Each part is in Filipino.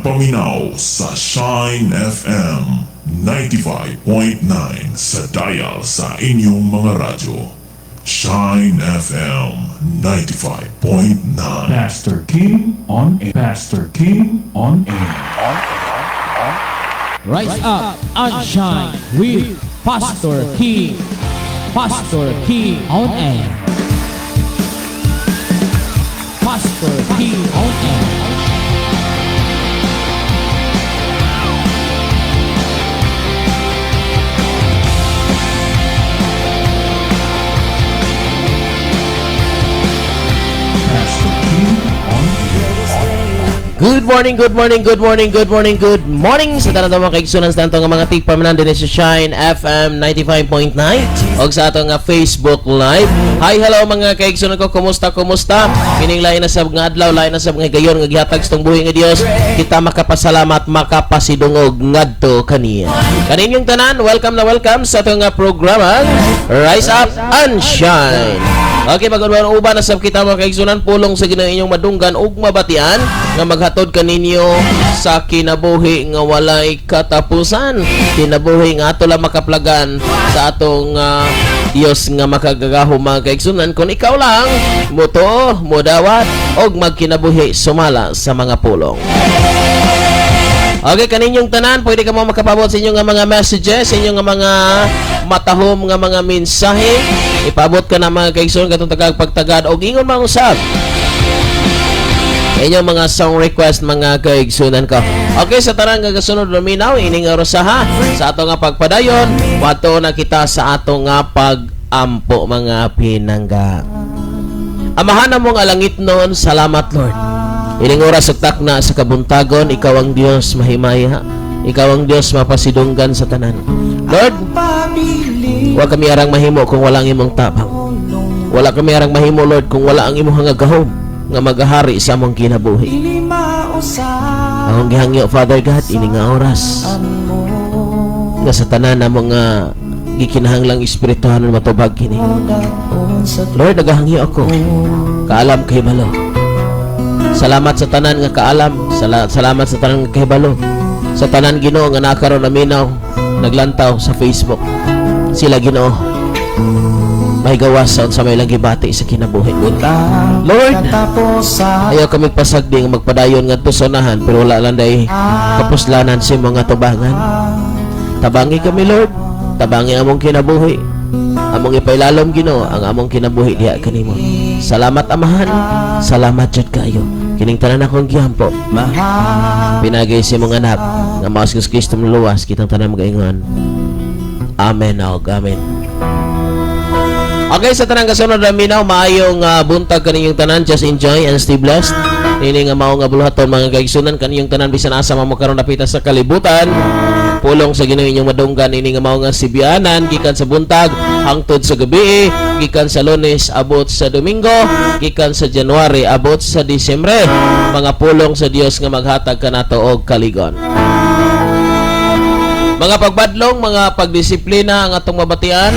Paminaw sa Shine FM 95.9 sa dial sa inyong mga radyo. Shine FM 95.9. Pastor King on air. Pastor King on air. Rise up and shine with Pastor King. Pastor King on air. Pastor King on air. Pastor King on air. Good morning, good morning, good morning, good morning, good morning sa tanan mga kaigsunan sa tanto nga mga tigpamanan din sa Shine FM 95.9 o sa ato nga Facebook Live. Hi, hello mga kaigsunan ko, kumusta? Kining lain na sa mga adlaw, lain na sa mga gayon nga gihatag sa buhi nga Dios, kita makapasalamat, makapasidungog ngadto kaniya. Kaninyong tanan, welcome na welcome sa ato nga programa Rise Up and Shine. Okay, magandang uban na sab kita mga kaigsunan, pulong sa Ginoo inyong madunggan ug mabatian nga maghatod kaninyo sa kinabuhi nga walay katapusan, kinabuhi nga ato lang makaplagan sa atong Dios nga makagagahom mga kaigsunan kung ikaw lang moto, modawat og magkinabuhi sumala sa mga pulong. Okay, kaninyong tanan, pwede ka mo makapabot sa inyong mga messages, sa inyong mga matahom nga mga mensahe. Ipabot ka na mga kaigsunan katong tagag pagtagad og ingon mga usab. Inyong mga song request mga kaigsunan ko. Okay, sa tarang nga kasunod luminaw, ining oras sa ato nga pagpadayon, wato na kita sa ato nga pag-ampo mga pinangga. Amahan na mong alangit noon, salamat Lord. Ining oras sugtak na sa kabuntagon, ikaw ang Dios mahimaya, ikaw ang Dios mapasidunggan sa tanan. Lord, wa kami arang mahimo kung wala ang imong tabang. Wala kami arang mahimo Lord kung wala ang imong hangagahom nga magahari sa among kinabuhi. Akong gihangyo Father God ini nga oras nga sa tanan na mga gikinahanglang espirituhan na matubag kini. Lord, nagahangyo ako, kaalam kay balo. Salamat sa tanan nga kaalam, salamat sa tanan nga kahibalo, sa tanan Ginoo nga nakaroon naminaw naglantaw sa Facebook. Sila Ginoo may gawas sa may lang gibati sa kinabuhi. Lord, ayaw kami pasagdi nga magpadayon nga tusonahan pero wala lang day kapuslanan sa mga tubangan. Tabangi kami Lord, tabangi among kinabuhi, among ipailalom Ginoo ang among kinabuhi diha kanimo. Salamat Amahan, salamat jud kayo. Kining tanan akong gihampo, pinagay si mong anak nga maos Kristo luwas kitang tanan magaingon. Amen og amen. Okay, sa tanang kasunod na minaw, maayong buntag kaninyong tanan, just enjoy and stay blessed. Ini nga mao nga buluhaton mga kaigsunan kaninyong tanan bisan asa mo karon napita sa kalibutan. Pulong sa Ginoo inyong madunggan ini nga mao nga sibianan gikan sa buntag hangtod sa gabi, gikan sa Lunes abot sa Domingo, gikan sa January abot sa Disyembre. Mga pulong sa Dios nga maghatag kanato og kaligon. Mga pagbadlong, mga pagdisiplina ang atong mabatian.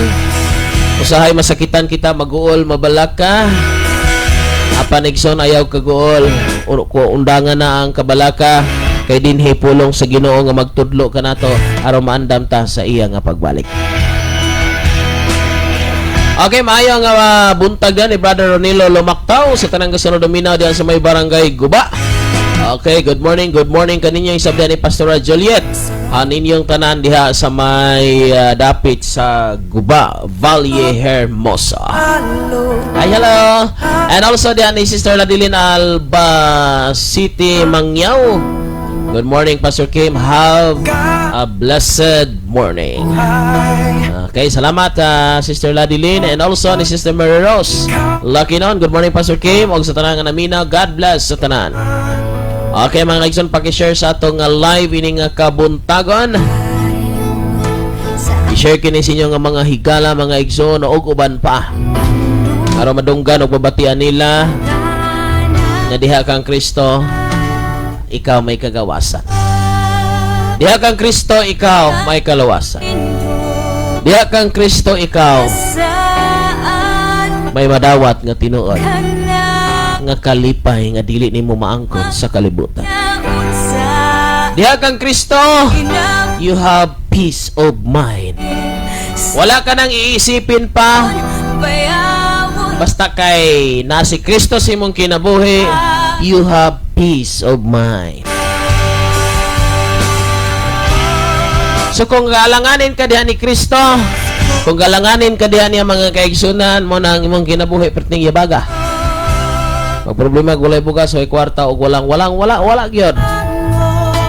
Usahay masakitan kita, maguol, mabalaka. Apan igsoon ayaw kaguol, undangan na ang kabalaka. Kay dinhi pulong sa Ginoo nga magtudlo kanato aron maandam ta sa iya nga pagbalik. Okay, maayo nga buntag ni Brother Ronilo Lumaktaw sa tanang kasunod dominaw diyan sa may barangay Guba. Okay, good morning kaninyong isabda ni Pastora Juliet. Ninyong tanan diha sa may dapit sa Guba, Valle Hermosa. Hi, hello. And also diyan ni Sister Ladilin Alba City, Mangyao. Good morning, Pastor Kim. Have a blessed morning. Okay, salamat Sister Ladilin and also ni Sister Mary Rose. Lucky noon. Good morning, Pastor Kim. Og sa tanan nga namina, God bless sa tanan. Okay, mga kaigsoon, paki-share sa atong live ini nga kabuntagon. I-share kini sa inyo nga mga higala, mga igsoon og uban pa. Aron madunggan og babatian nila nga diha kang Kristo, ikaw may kagawasan. Diha kang Kristo, ikaw may kalawasan. Diha kang Kristo, ikaw may madawat nga tinuod. nga kalipay nga dili nimo maangkon sa kalibutan. Diha kang Kristo, you have peace of mind. Wala ka nang iisipin pa. Basta kay na si Kristo sa imong kinabuhi, you have peace of mind. So kung galanganin ka diha ni Kristo, kung galanganin ka diha niya mga kaigsunan mo nang imong kinabuhi perting yabaga. Mag problema gulay bugas o kwarta o wala gyud.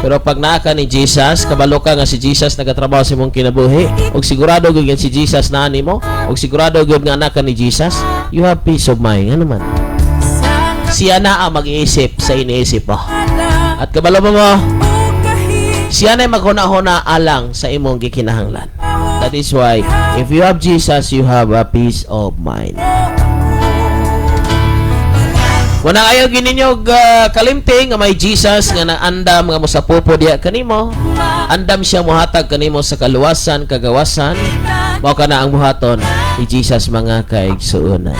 Pero pag naa ka ni Jesus, kabalo ka nga si Jesus nagatrabaho sa imong kinabuhi, og sigurado gyud si Jesus na nimo, og sigurado gyud nga anak ka ni Jesus, you have peace of mind. Ano man? Siya na ang mag-iisip sa iniisip mo. At kabalo mo, siya na maghuna-huna alang sa imong gikinahanglan. That is why, if you have Jesus, you have a peace of mind. Kung ayaw gininyo kalimting nga may Jesus nga naandam nga mo sa pupo diya kanimo, andam siya mohatag kanimo sa kaluwasan, kagawasan, mao kana ang buhaton ni Jesus mga kaigsuonan.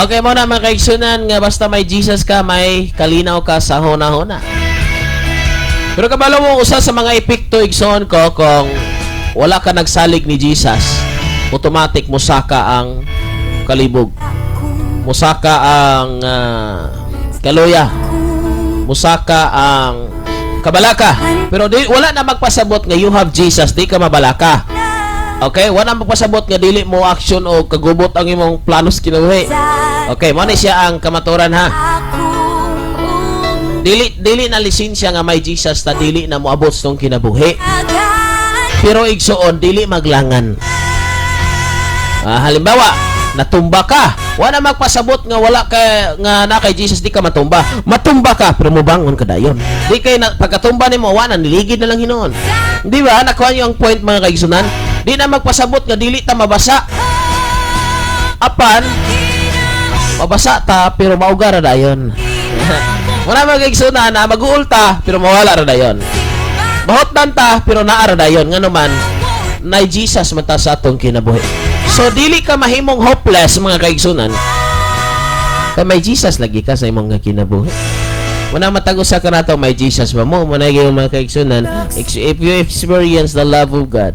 Okay mo na mga kaigsunan nga basta may Jesus ka, may kalinaw ka sa huna-huna. Pero kabalo mo usa sa mga epekto igsoon ko kung wala ka nagsalig ni Jesus, automatic musaka ang kalibog. Musaka ang kaluya. Musaka ang kabalaka. Pero wala na magpasabot nga you have Jesus, di ka mabalaka. Okay, wala magpasabot nga dili mo action o kagubot ang imong planos kinabuhi. Okay, mo ni siya ang kamaturan ha. Dili na lisensya nga may Jesus ta dili na moabot tong kinabuhi. Pero igsuon dili maglangan. Halimbawa, natumba ka. Wala magpasabot nga wala ka nga na kay Jesus di ka matumba. Matumba ka pero mobangon ka dayon. Di kay pagkatumba nimo wala niligid na lang hinuon. Di ba? Nakuha niyo ang point mga kaigsunan. Di na magpasabot nga dili ta mabasa. Apan mabasa ta pero mauga ra dayon. Wala magigsunan na mag-uul ta pero mawala ra dayon. Mahotdan ta pero naa ra dayon ngano man na Jesus man ta sa atong kinabuhi. So dili ka mahimong hopeless mga kaigsunan. Kay may Jesus lagi ka sa imong kinabuhi. Wala matagos sa kanato may Jesus ba mo na gyud mga kaigsunan. If you experience the love of God,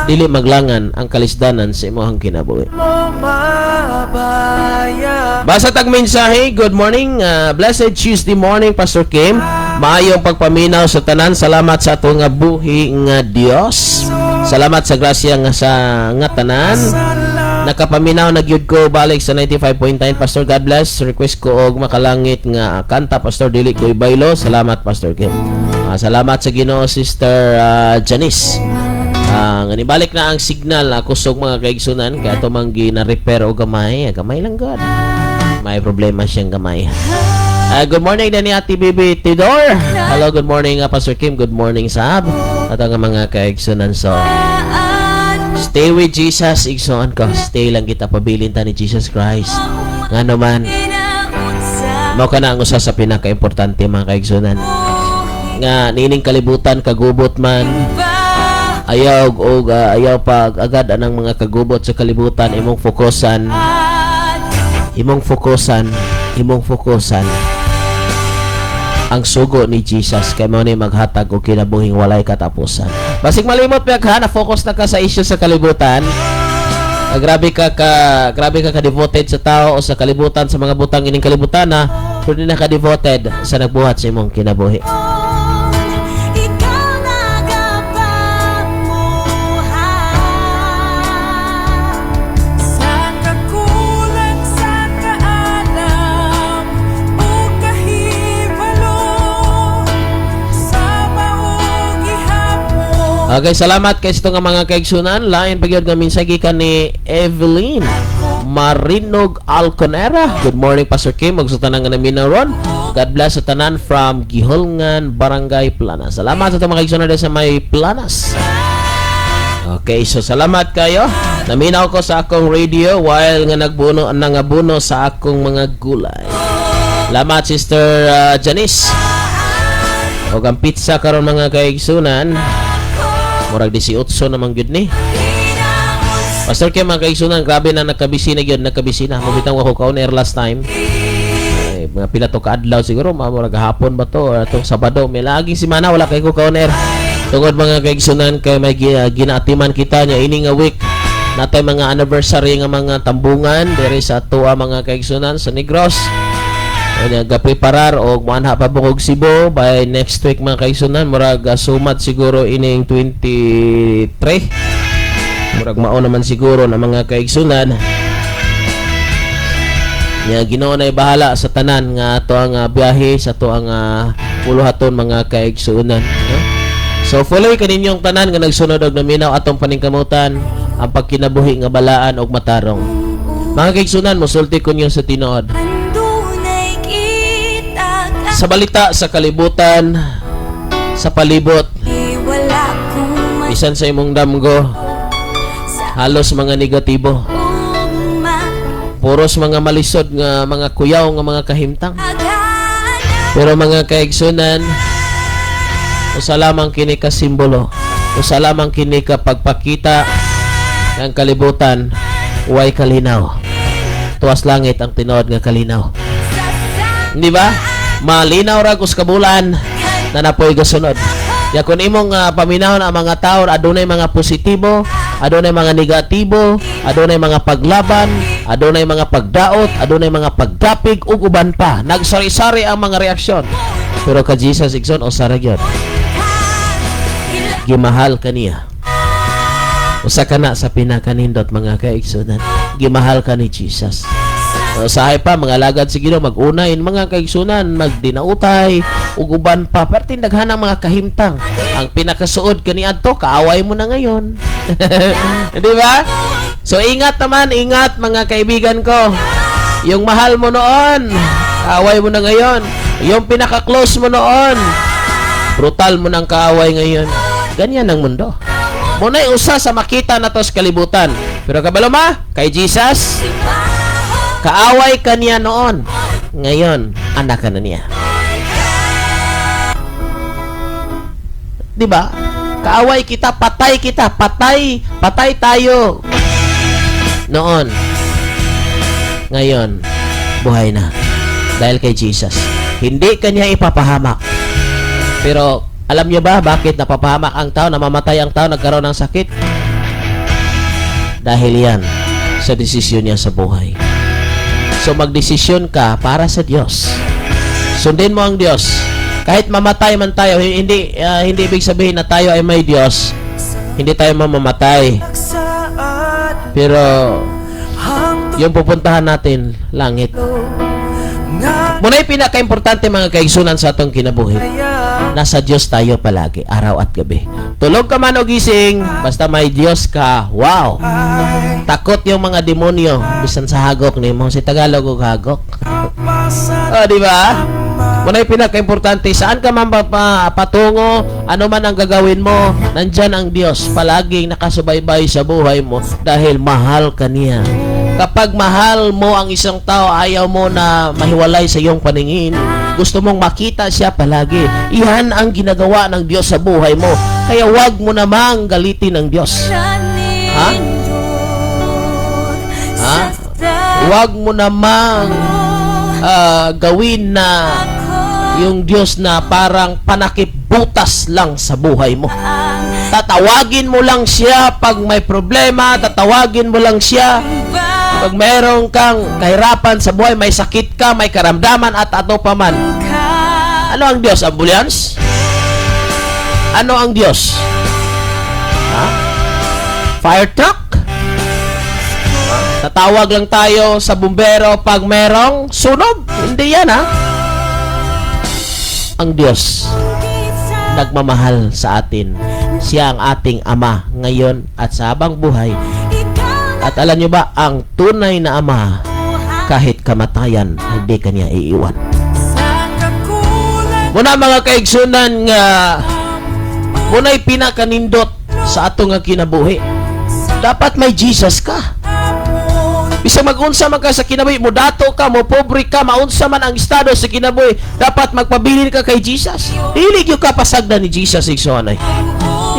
dili maglangan ang kalisdanan sa imong kinabuhi. Basa tag mensahe. Good morning, blessed Tuesday morning Pastor Kim. Maayong pagpaminaw sa tanan. Salamat sa ato nga buhi nga Dios. Salamat sa grasya nga sa nga tanan. Nakapaminaw na gyud ko balik sa 95.9 Pastor. God bless. Request ko og makalangit nga kanta Pastor dili ko ibaylo. Salamat Pastor Kim. Salamat sa Ginoo Sister Janice. Nibalik na ang signal kusog mga kaigsunan kaya ito mang gina-repair o gamay lang God. May problema siyang gamay. Good morning na ni Ate Bibi Tidor. Hello, good morning Pastor Kim. Good morning Sab. At ang mga kaigsunan. So stay with Jesus, igsoon ko. Stay lang kita pabilin ta ni Jesus Christ. Nga naman mao ka na ang usa sa pinaka-importante mga kaigsunan. Nga nining kalibutan kagubot man ayaw pag agad anang mga kagubot sa kalibutan imong fokusan ang sugo ni Jesus kay mao ni maghatag og kinabuhing walay katapusan. Basig malimot pa ka na focus na ka sa issue sa kalibutan. Grabe ka devoted sa tao o sa kalibutan sa mga butang ining kalibutan na pero di na ka devoted sa nagbuhat sa imong kinabuhi. Okay, salamat kay ito nga mga kaigsunan. Lain pagyod nga minsay gikan ni Evelyn Marinog Alconera. Good morning, Pastor Kim. Magsutanang nga namin na ron. God bless sa tanan from Giholngan, Barangay Planas. Salamat sa ito mga kaigsunan sa may Planas. Okay, so salamat kayo. Naminaw ko sa akong radio while nga nangabuno sa akong mga gulay. Salamat, Sister Janice. O ang pizza karon mga kaigsunan. Murag 18 namang gyud ni. Pastor Kim, mga kaigsunan, grabe na nakabisina gyud, nakabisina. Mabitang ako kaon air last time. Mga pila to kaadlaw siguro, murag hapon ba to or atong Sabado. May laging semana wala kay ko kaon air. Tungod mga kaigsunan kay may ginaatiman kita nya ini nga week. Natay mga anniversary nga mga tambungan diri sa tuwa mga kaigsunan sa Negros. Nagapreparar og manha pa bukog Cebu by next week mga kaigsunan. Murag sumat siguro ining 23. Murag mao naman siguro na mga kaigsunan. Nya Ginoo nay bahala sa tanan nga ato ang biyahe sa ato ang puluhaton mga kaigsunan. So follow kaninyong tanan nga nagsunod og naminaw atong paningkamutan ang pagkinabuhi nga balaan og matarong. Mga kaigsunan, mosulti ko niyo sa tinuod. Sa balita sa kalibutan, sa palibot, bisan sa imong damgo, halos mga negatibo. Puros mga malisod nga mga kuyaw nga mga kahimtang. Pero mga kaigsunan, usa lamang kini ka simbolo, usa lamang kini ka pagpakita ng kalibutan, way kalinaw. Tuwas langit ang tinuod nga kalinaw. Di ba? Malinaw ra kus kabulan na napoy gasunod. Ya kun imong paminahon ang mga tawo adunay mga positibo, adunay mga negatibo, adunay mga paglaban, adunay mga pagdaot, adunay mga pagdapig ug uban pa. Nagsari-sari ang mga reaksyon. Pero ka Jesus igsoon o sara gyud. Gimahal kaniya. Usa kana sa pinakanindot mga kaigsunan. Gimahal ka ni Jesus. Usahay pa mga lagad sige mag-unayin mga kaigsunan, magdinautay ug uban pa perti daghanang mga kahimtang. Ang pinakasuod kaniadto kaaway mo na ngayon. Di ba? So ingat naman, ingat mga kaibigan ko. Yung mahal mo noon, kaaway mo na ngayon. Yung pinaka-close mo noon, brutal mo nang kaaway ngayon. Ganyan ang mundo. Muna'y usa sa makita na to sa kalibutan. Pero kabalo ma, kay Jesus, kaaway ka niya noon. Ngayon, anak ka na niya. Diba? Kaaway kita, patay tayo. Noon. Ngayon, buhay na. Dahil kay Jesus. Hindi ka niya ipapahamak. Pero, alam niyo ba bakit napapahamak ang tao, namamatay ang tao, nagkaroon ng sakit? Dahil yan sa desisyon niya sa buhay. So magdesisyon ka para sa Diyos. Sundin mo ang Diyos. Kahit mamatay man tayo, hindi ibig sabihin na tayo ay may Diyos. Hindi tayo mamamatay. Pero yung pupuntahan natin, langit. Muna yung pinaka-importante mga kaigsunan sa atong kinabuhi. Nasa Diyos tayo palagi, araw at gabi. Tulog ka man o gising, basta may Diyos ka, wow! Takot yung mga demonyo, bisan sa hagok ni mo, si Tagalog o hagok. Di ba? Muna yung pinaka-importante, saan ka man patungo, ano man ang gagawin mo, nandyan ang Diyos, palaging nakasubaybay sa buhay mo, dahil mahal ka niya. Kapag mahal mo ang isang tao, ayaw mo na mahiwalay sa iyong paningin. Gusto mong makita siya palagi. Iyan ang ginagawa ng Diyos sa buhay mo. Kaya wag mo namang galitin ang Diyos. Ha? Wag mo namang gawin na yung Diyos na parang panakip-butas lang sa buhay mo. Tatawagin mo lang siya pag may problema. Tatawagin mo lang siya pag mayroong kang kahirapan sa buhay, may sakit ka, may karamdaman at ato pa man. Ano ang Diyos? Ambulance? Ano ang Diyos? Fire truck? Tatawag lang tayo sa bumbero pag merong sunog? Hindi yan, ha? Ang Diyos nagmamahal sa atin Siya ang ating Ama ngayon at sa habang buhay. At alam nyo ba, ang tunay na Ama, kahit kamatayan, hindi kanya iiwan. Muna mga kaigsunan nga, muna'y pinakanindot sa ato nga kinabuhi. Dapat may Jesus ka. Bisa mag-unsa man ka sa kinabuhi, mo dato ka, mo pobre ka, maunsa man ang estado sa kinabuhi, dapat magpabilin ka kay Jesus. Hilig yung kapasagdan ni Jesus, igsoanay.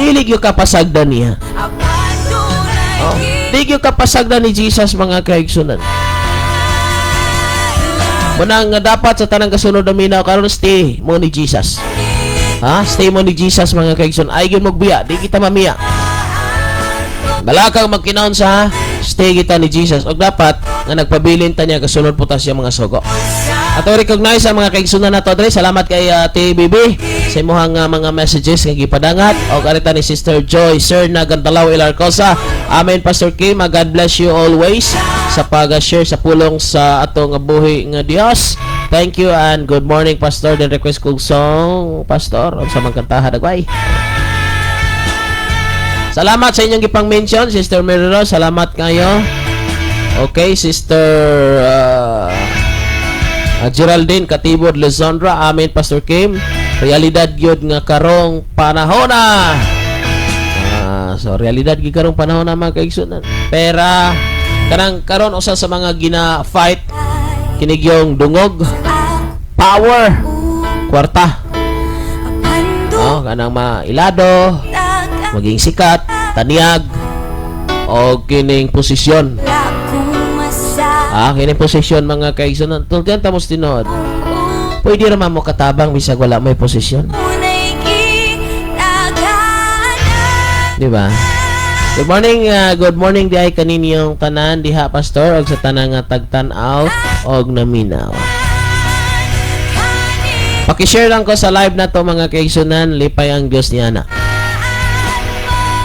Hilig yung kapasagdan niya. Oh, hilig yung kapasagdan ni Jesus, mga kaigsunan. Munang dapat sa tanang kasunod na minaw karon stay mo ni Jesus. Ha? Stay mo ni Jesus, mga kaigsoon. Ay gyud magbiya, di kita mamiya. Balakang magkinaon sa stay kita ni Jesus. Og dapat nga nagpabilin ta niya kasunod po ta siya mga sugo. Ato recognize ang mga kaigsunan nato dre. Salamat kay TBB sa imong mga messages nga gipadangat. Og arita ni Sister Joy Sir na Gandalaw Ilarcosa. Amen Pastor Kim, God bless you always sa pag-share sa pulong sa atong buhi nga Dios. Thank you and good morning Pastor. Den request kong song Pastor og sa magkantahan dagway. Salamat sa inyong gipang mention Sister Mary Rose. Salamat kayo. Okay, Sister Geraldine Katibod Lizondra. Amen Pastor Kim. Realidad gyud nga karong panahon na. So realidad gyud karong panahon na mga kaigsunan. Pera kanang karon usa sa mga gina-fight kinig yung dungog, power, kwarta. Oh, kanang mailado, maging sikat, tanyag, o kining posisyon. Kining posisyon mga kaigsunan. Tulgan ta mos tinod. Pwede ra mo katabang bisag wala may posisyon. Di ba? Good morning di ay kaninyong tanan diha Pastor og sa tanan nga tagtan-aw og naminaw. Paki-share lang ko sa live na to mga kaigsunan, lipay ang Dios niya na.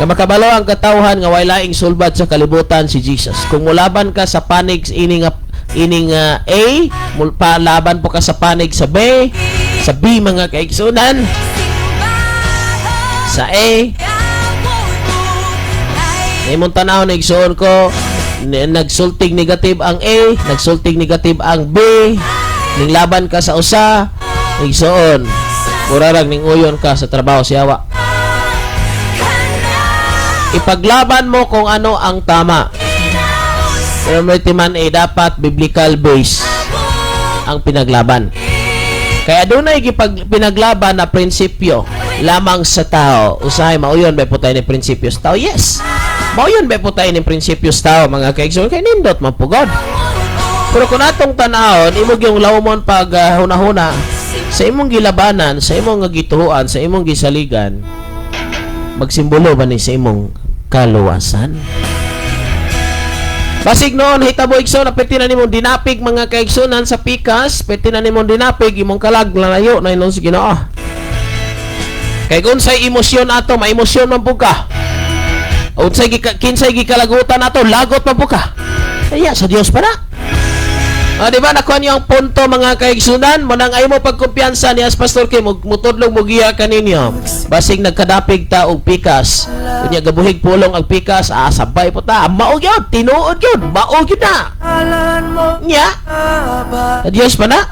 Nga makabalo ang katawhan nga way laing sulbad sa kalibutan si Jesus. Kung mulaban ka sa panig ining A, palaban po ka sa panig sa B mga kaigsunan. Sa A, imong tanaw na igsoon ko, nagsultig negative ang A, nagsultig negative ang B, ning laban ka sa usa, igsoon, murarag ning uyon ka sa trabaho siyawa. Ipaglaban mo kung ano ang tama. Pero man dapat biblical base ang pinaglaban. Kaya dunay pinaglaban na prinsipyo lamang sa tao. Usahay mauyon ba po tayo ni prinsipyo sa tao? Yes. Mauyon ba po tayo ni prinsipyo sa tao mga kaigsoon? Kay nindot mapugod. Pero kung atong tanahon, imong yung lawmon pag hunahuna sa imong gilabanan, sa imong gituhuan, sa imong gisaligan, magsimbolo ba ni sa imong kaluwasan? Basig noon, hitabo igsoon, pwede na nimong dinapig mga kaigsunan sa pikas, pwede na nimong dinapig, imong kalag, lalayo na inon si Ginoo. Kaya kung sa'y emosyon ato, ma-emosyon man po ka. O kinsay gikalagutan ato, lagot man po ka. Kaya sa Dios pa na. Diba, nakuha niyo ang punto mga kaigsunan, manang ay mo pagkumpiyansa ni as Pastor Kim, mutudlong mugiya kaninyo. Basig nagkadapig ta og pikas. Kunya gabuhig pulong ang pikas, sabay po ta. Maog yun, tinuod yun, maog yun na. Nya, Diyos pa na.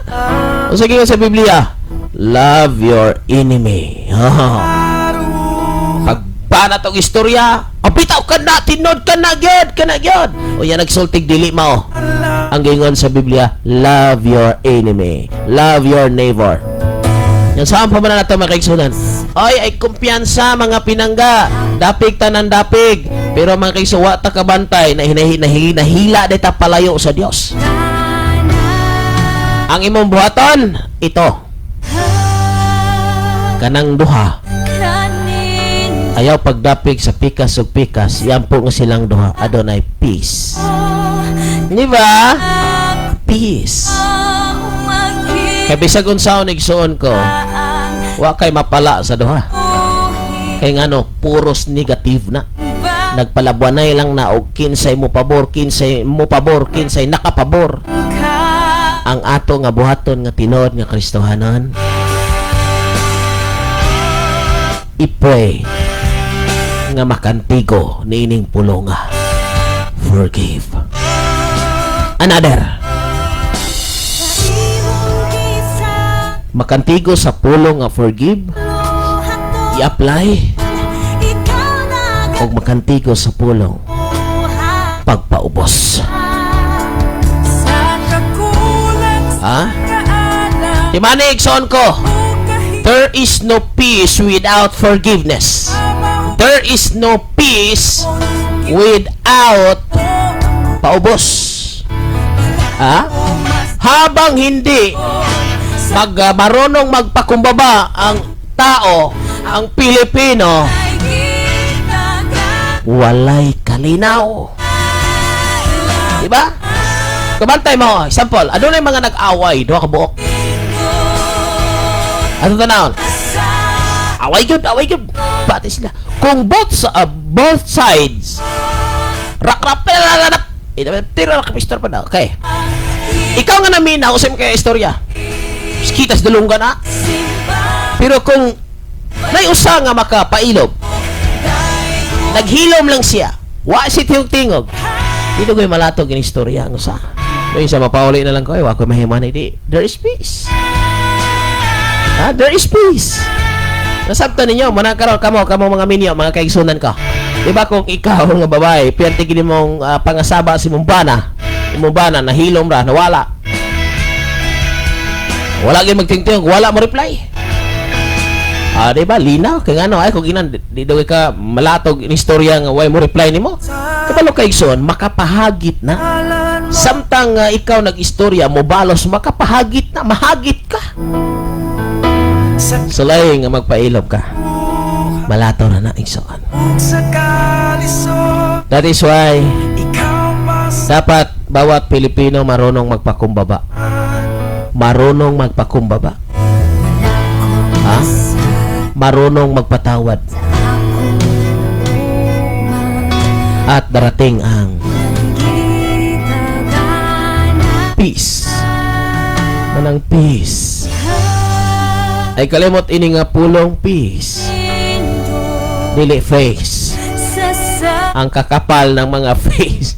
O sige nga sa Biblia, love your enemy. Pagpana tong istorya, pitaw ka na, tinod ka na gyud. O yan nagsultig dili mao. Ang gingon sa Biblia, love your enemy, love your neighbor. Yan saan pa man na ito makaigsunan? Ay kumpiyansa mga pinangga, dapig tanan dapig, pero mga kaigsuwa ta kabantay na hinahila deta palayo sa Dios. Ang imong buhaton ito, kanang duha, ayaw pagdapig sa pikas ug pikas, yan po nga silang duha adunay peace. Di ba? Peace. Kaya bisag unsaon igsuon ko, wa kay mapala sa duha. Kay ngano, puros negative na. Nagpalabuanay lang na og kinsay mo pabor, kinsay nakapabor. Ang ato nga buhaton nga tinuod nga Kristohanon. I-pray nga makantigo niining pulonga. Forgive. Another. Makantigo sa pulong nga forgive. I-apply. O makantigo sa pulong pagpaubos. Ha? Timani igsoon ko. There is no peace without forgiveness. There is no peace without paubos. Ha? Habang hindi marunong magpakumbaba ang tao, ang Pilipino, walay kalinaw. Diba? Kabantay mo, example, ano na yung mga nag-away, doha ka buok? Ano tanawon? Away yun. Pati sila. Kung both sides, rak-rap, tira ka pistor pa na. Okay. Ikaw nga namin, ako sa mga istorya. Kitas dulong ka na. Pero kung naiusa nga makapailob, naghilom lang siya, wa si tingog-tingog, dito ko'y malatog yung istorya ang usa. Yung isa mapauli na lang ko, wa ko'y mahiman, hindi. There is peace. There is peace. Nasabtan ninyo, manakaroon kamo mga minyo, mga kaigsunan ka. Diba kung ikaw nga babae, piyantigin mong pangasaba si Mumbana, nahilom ra, nawala. Wala kayo magtingting, wala mo reply. Diba, linaw, kaya ano, ay, kung inan, di daw ka malatog in istorya nga, why mo reply ni mo? Kapalo kaigsunan, makapahagit na. Samtang ikaw nag-istorya, mo balos, makapahagit na, mahagit ka. Sulay nga magpailob ka, malataw na naigsoon. That is why dapat bawat Pilipino marunong magpakumbaba. Marunong magpakumbaba. Ha? Marunong magpatawad. At darating ang peace. Manang peace. Ay kalimot ini nga pulong peace. Dili face. Ang kakapal ng mga face.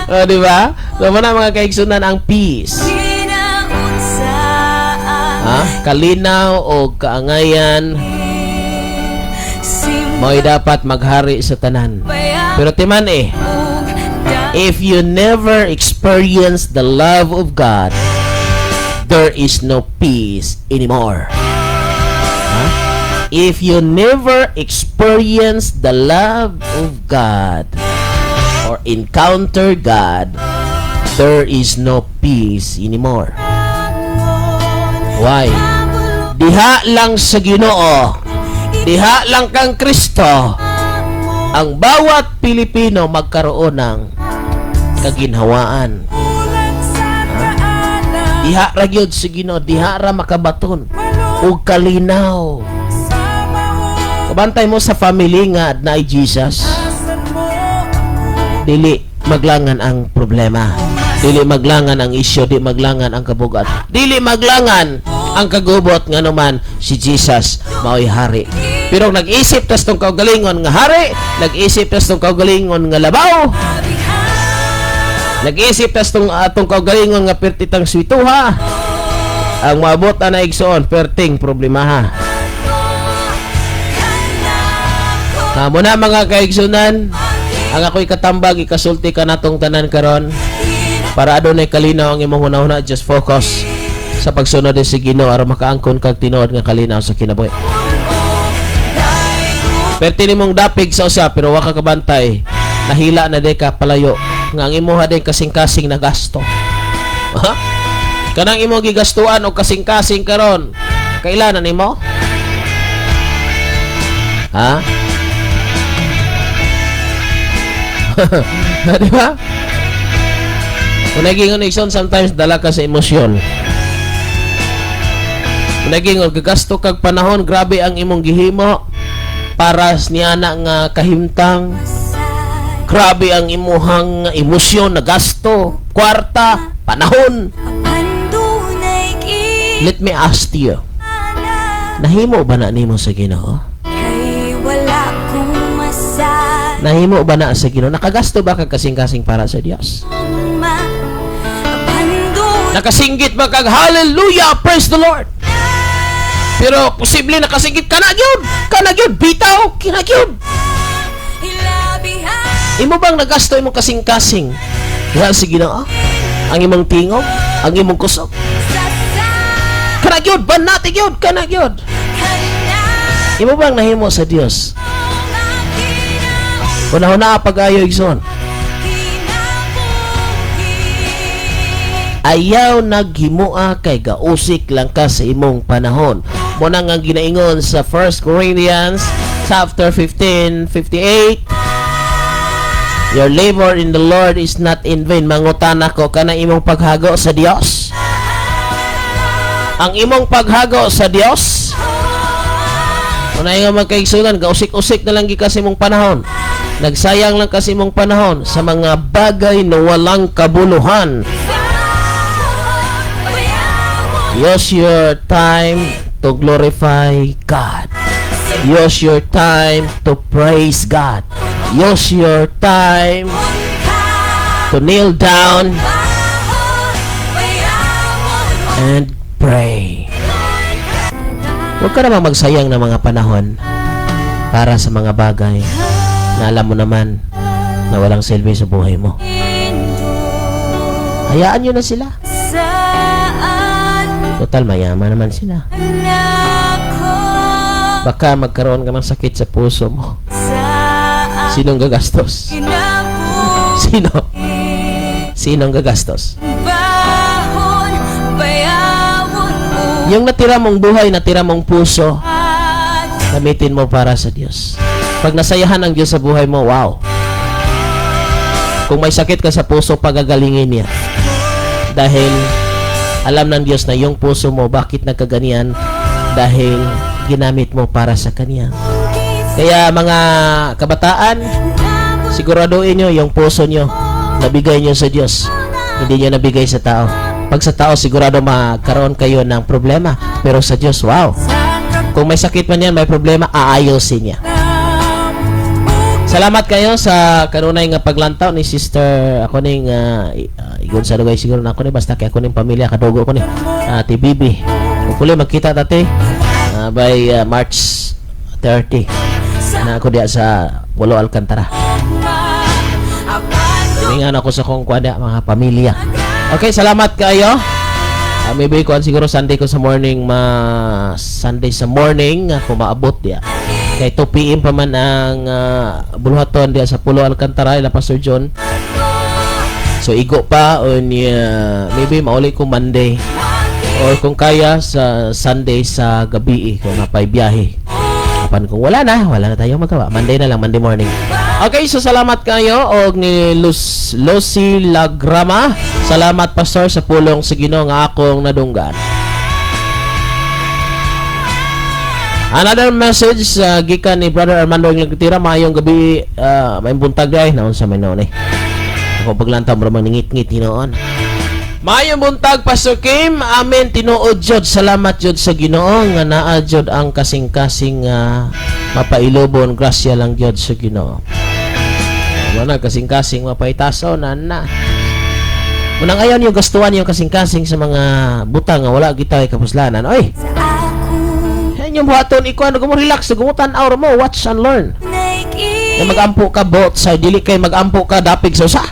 Di ba? So, mana mga kaigsunan ang peace. Kalinaw o kaangayan mo'y dapat maghari sa tanan. Pero timan if you never experience the love of God, there is no peace anymore. If you never experience the love of God or encounter God, there is no peace anymore. Why? Diha lang sa Ginoo, diha lang kang Kristo, ang bawat Pilipino magkaroon ng kaginhawaan. Diha ra gyud sa Ginoo, diha ra makabaton ug kalinaw. Kabantay mo sa family nga na Jesus, dili maglangan ang problema, dili maglangan ang isyu, di maglangan ang kabugat, dili maglangan ang kagubot nga naman si Jesus mao'y hari. Pero nag-isip tas tong kaugalingon nga hari, nag-isip tas tong kaugalingon nga labaw, nag-isip tas tong atong kaugalingon nga pertitang swituha, ang maabot na igsoon perting problemaha. Muna mga kaigsunan, ang ako'y katambag, ikasulti ka natong tanan karon para adunay kalinaw ang imong hunahuna. Just focus sa pagsunod sa Ginoo aron makaangkon kag tinuod nga kalinaw sa kinabuhi. Perti nimong dapig sa usa pero wa ka kabantay, nahila na day ka palayo nga ang imuha day kasing-kasing na gasto. Kanang imo gigastuan og kasing-kasing karon, kailan nimo? Di ba? Kung naging connection, sometimes dala ka sa emosyon. Kung naging gagasto kag panahon, grabe ang imong gihimo para niya na nga kahimtang. Grabe ang imuhang emosyon na gasto, kwarta, panahon. Let me ask you, nahimo ba na nimo sa Ginoo? Nahimo ba na sa Ginoo? Nakagasto ba kag kasing-kasing para sa Dios? Nakasinggit ba kag hallelujah, praise the Lord? Pero posible nakasinggit ka na gyud, bitaw, kina gyud. Imo bang nagasto imong kasing-kasing? Diha sa Ginoo? Ang imong tingog, ang imong kusog. Kana gyud, banati gyud, kana gyud. Imo bang nahimo sa Dios? Una-una pag-ayo igsoon. Ayaw naghimua kay gausik lang ka sa imong panahon. Muna nga ginaingon sa 1 Corinthians chapter 15:58. Your labor in the Lord is not in vain. Mangutana ko kana imong paghago sa Dios. Ang imong paghago sa Dios. Unay nga magkaigsunan, gausik-usik na lang gikas imong panahon. Nagsayang lang kasi imong panahon sa mga bagay na walang kabuluhan. Use your time to glorify God. Use your time to praise God. Use your time to kneel down and pray. Huwag ka naman magsayang ng mga panahon para sa mga bagay na alam mo naman na walang silbi sa buhay mo. Hayaan nyo na sila. Total, mayaman naman sila. Baka magkaroon ka ng sakit sa puso mo. Sinong gagastos? Sino? Sinong gagastos? Yung natira mong buhay, natira mong puso, gamitin mo para sa Diyos. Pag nasayahan ang Diyos sa buhay mo, wow. Kung may sakit ka sa puso, pagagalingin niya. Dahil alam ng Diyos na yung puso mo, bakit nagkaganyan? Dahil ginamit mo para sa Kanya. Kaya mga kabataan, siguraduhin nyo yung puso nyo, nabigay nyo sa Diyos. Hindi nyo nabigay sa tao. Pag sa tao, sigurado magkaroon kayo ng problema. Pero sa Diyos, wow. Kung may sakit man yan, may problema, aayusin niya. Salamat kayo sa kanunay nga paglantaw ni Sister ako ning igon sa lugay siguro na ako ni basta kay ako ning pamilya kadugo ko ni Ate Bibi. Hopefully magkita tati by March 30 na ako diya sa Pulo Alcantara. Tiningan ako sa kong kwada mga pamilya. Okay, salamat kayo. Maybe ko siguro Sunday ko sa morning Sunday sa morning ako maabot diya. Kay 2 PM pa man ang buluhaton diya sa Pulo Alcantara ila Pastor John. So igo pa on maybe mauli ko Monday or kung kaya sa Sunday sa gabi kung napay biyahe. Kapan kung wala na tayong magawa. Monday na lang, Monday morning. Okay, so salamat kayo og ni Lucy Lagrama. Salamat Pastor sa pulong sa Ginoo nga akong nadunggan. Another message gikan ni Brother Armando ng Nagtira. Mayong gabi, may buntag ay naon sa may noon eh. Ako paglantaw mo ramang ningit-ngit hinoon. Mayong buntag Pastor Kim, amen tinuod jud. Salamat jud sa Ginoo nga naa jud ang kasing-kasing mapailobon, grasya lang jud sa Ginoo. Wala kasing-kasing mapaitaso na. Munang ayon yung gastuan yung kasing-kasing sa mga butang nga wala gitay kapuslanan. Oy. Yung buhaton ikaw mo relax gumutan aura mo watch and learn na magampo ka both side dili kay magampo ka dapig sa usa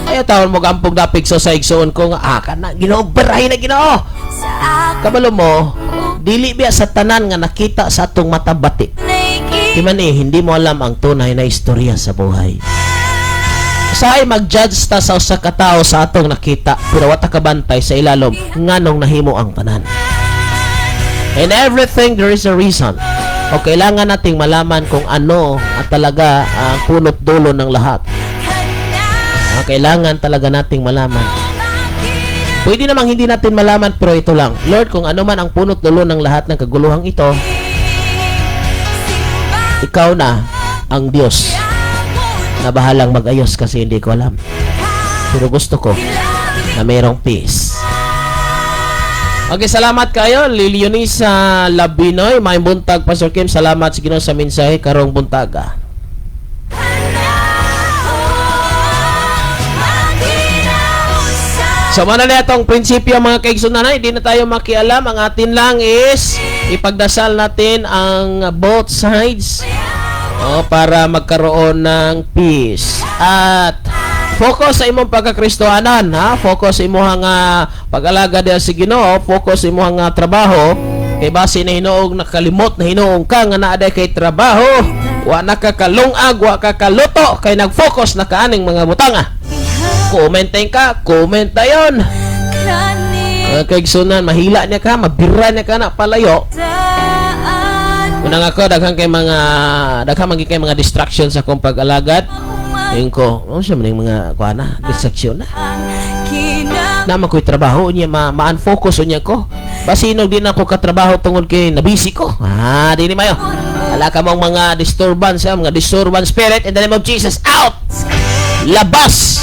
ayo taon mo gampog dapig sa usa igsoon ko nga kana Ginoo barahi na Ginoo kabalo mo dili biya sa tanan nga nakita sa atong mata batik kiman hindi mo alam ang tunay na istorya sa buhay say mag-judge ta sa usa ka tawo sa atong nakita pero wata ka bantay sa ilalom nganong nahimo ang tanan. In everything, there is a reason. O kailangan nating malaman kung ano at talaga ang punot dulo ng lahat. O kailangan talaga nating malaman. Pwede namang hindi natin malaman pero ito lang. Lord, kung ano man ang punot dulo ng lahat ng kaguluhang ito, ikaw na ang Diyos na bahalang mag-ayos kasi hindi ko alam. Pero gusto ko na mayroong peace. Okay, salamat kayo. Lilionisa Labinoy, may buntag Pastor Kim. Salamat sa Ginoo sa mensahe karong buntaga. So, mana na itong prinsipyo mga kaigsunan, hindi na tayo makialam. Ang atin lang is ipagdasal natin ang both sides para magkaroon ng peace. At focus sa imong pagkakristohanan, ha? Focus sa imong pag-alaga diya sa Ginoo, focus sa imong trabaho. Kay base na hinuog nakalimot na hinuong ka nga naa kay trabaho, wa nakakalungag, wa kakaluto kay nag-focus na kaaning mga butanga. Commenting ka, comment na yun. Kaigsunan, mahila niya ka, mabira niya ka na palayo. Unang ako, daghang mga distractions sa akong pag-alagad. Yung ko, siya maning mga distraction na. Naman ko'y trabaho niya, ma-unfocus niya ko. Basinog din ako katrabaho tungod kay nabisi ko. Di ni mayo. Wala ka mong mga disturbance, mga disturbance spirit in the name of Jesus, out! Labas!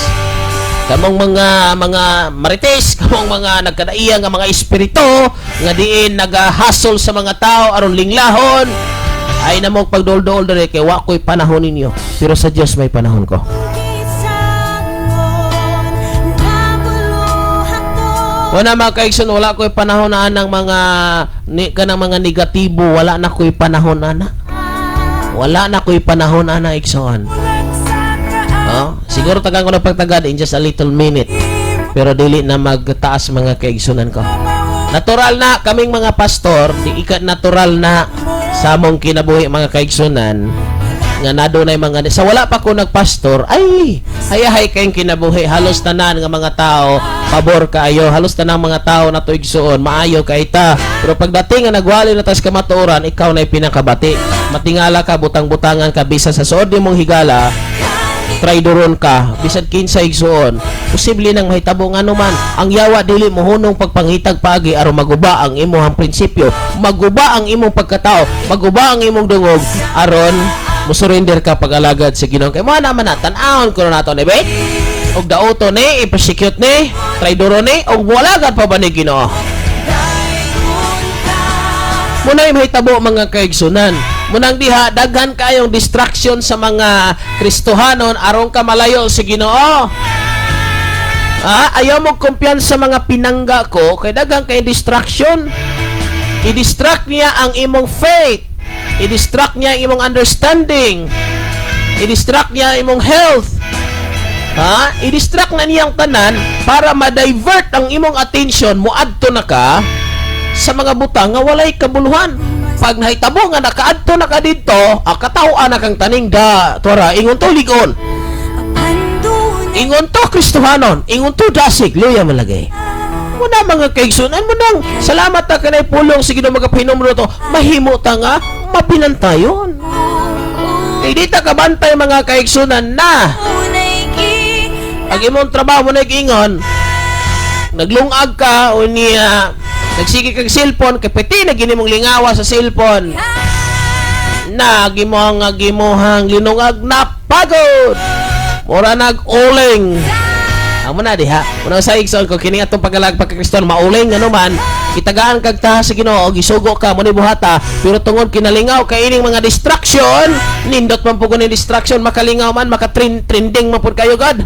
Kamong mga marites, kamong mga nagkadaiya nga mga espiritu nga diin nagahasol sa mga tao aron linglahon, ay namog pagdol-dol dere kay wa ko'y panahon ninyo, pero sa Dios may panahon ko. Wala mga kaigsoon, wala ko'y panahon na ng kanang mga negatibo, wala na ko'y panahon na. Wala na ko'y panahon na igsoon. Siguro tagang ko na pagtagad in just a little minute, pero dili na magtaas mga kaigsunan ko. Natural na kaming mga pastor, di ikat natural na sa among kinabuhi mga kaigsunan nga nadunay mga sa wala pa ko nagpastor, ay hayahay kayong kinabuhi. Halos tanan nga mga tao pabor kaayo, halos tanan mga tao na tuigsuon maayo kay ta, pero pagdating nga nagwali na tas kamatuoran, ikaw na pinakabati. Matingala ka, butang-butangan ka, bisa sa suod mong higala, traidoron ka, bisan kinsa igsuon, posible nang mahitabo nga naman ang yawa dili mo hunong pagpangitag pagi aron maguba ang imong prinsipyo, maguba ang imong pagkatao, maguba ang imong dungog aron musurrender ka pag-alagad sa Ginoo. Kay mo naman tan-awon ko na nato ni be og daoto ni i-persecute ni traidoron ni og wala gad pa ba ni Ginoo. Munay mahitabo mga kaigsunan, munang diha daghan kayong distraction sa mga Kristohanon aron ka malayo sa Ginoo. Ayaw mo kumpiyansa sa mga pinangga ko kay daghan kayong distraction. I-distract niya ang imong faith, i-distract niya ang imong understanding, i-distract niya ang imong health. I-distract na niyang tanan para ma-divert ang imong attention mo adto na ka sa mga butang nga walay kabuluhan. Pag nahitabo nga nakaadto na ka dito, katawaan na kang taning tora, ingon to ligon, ingon to Kristohanon, ingon to dasig, luya malagay. Muna mga kaigsunan mo nang salamat na kanay pulong sige na magapinomro to, mahimo ta nga mapinantayon. Hindi ta kabantay mga kaigsunan na ang imong trabaho mo nag-ingon, naglungag ka o niya nagsige kag cellphone kay peti na gini mong lingawa sa cellphone na gimuhang linungag na pagod mura nag-uling amo na diha muna sa igsoon ko kini atong pagalag pagka-Kriston mauling ano man itagaan kag taha sa Ginoo gisugo ka mo ni buhata pero tungod kinalingaw kay ining mga distraction nindot man pud ni distraction makalingaw man maka-trending man pud kayo God.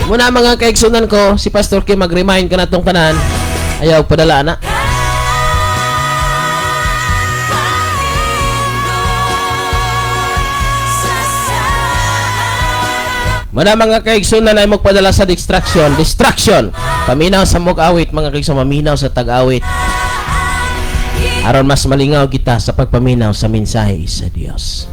Muna mga kaigsunan ko, si Pastor Kim mag-remind ka na itong tanan. Ayaw, padala na. Muna mga kaigsunan ay magpadala sa distraction. Distraction. Paminaw sa mag-awit, mga kaigsunan, maminaw sa tag-awit. Aron mas malingaw kita sa pagpaminaw sa mensahe sa Diyos.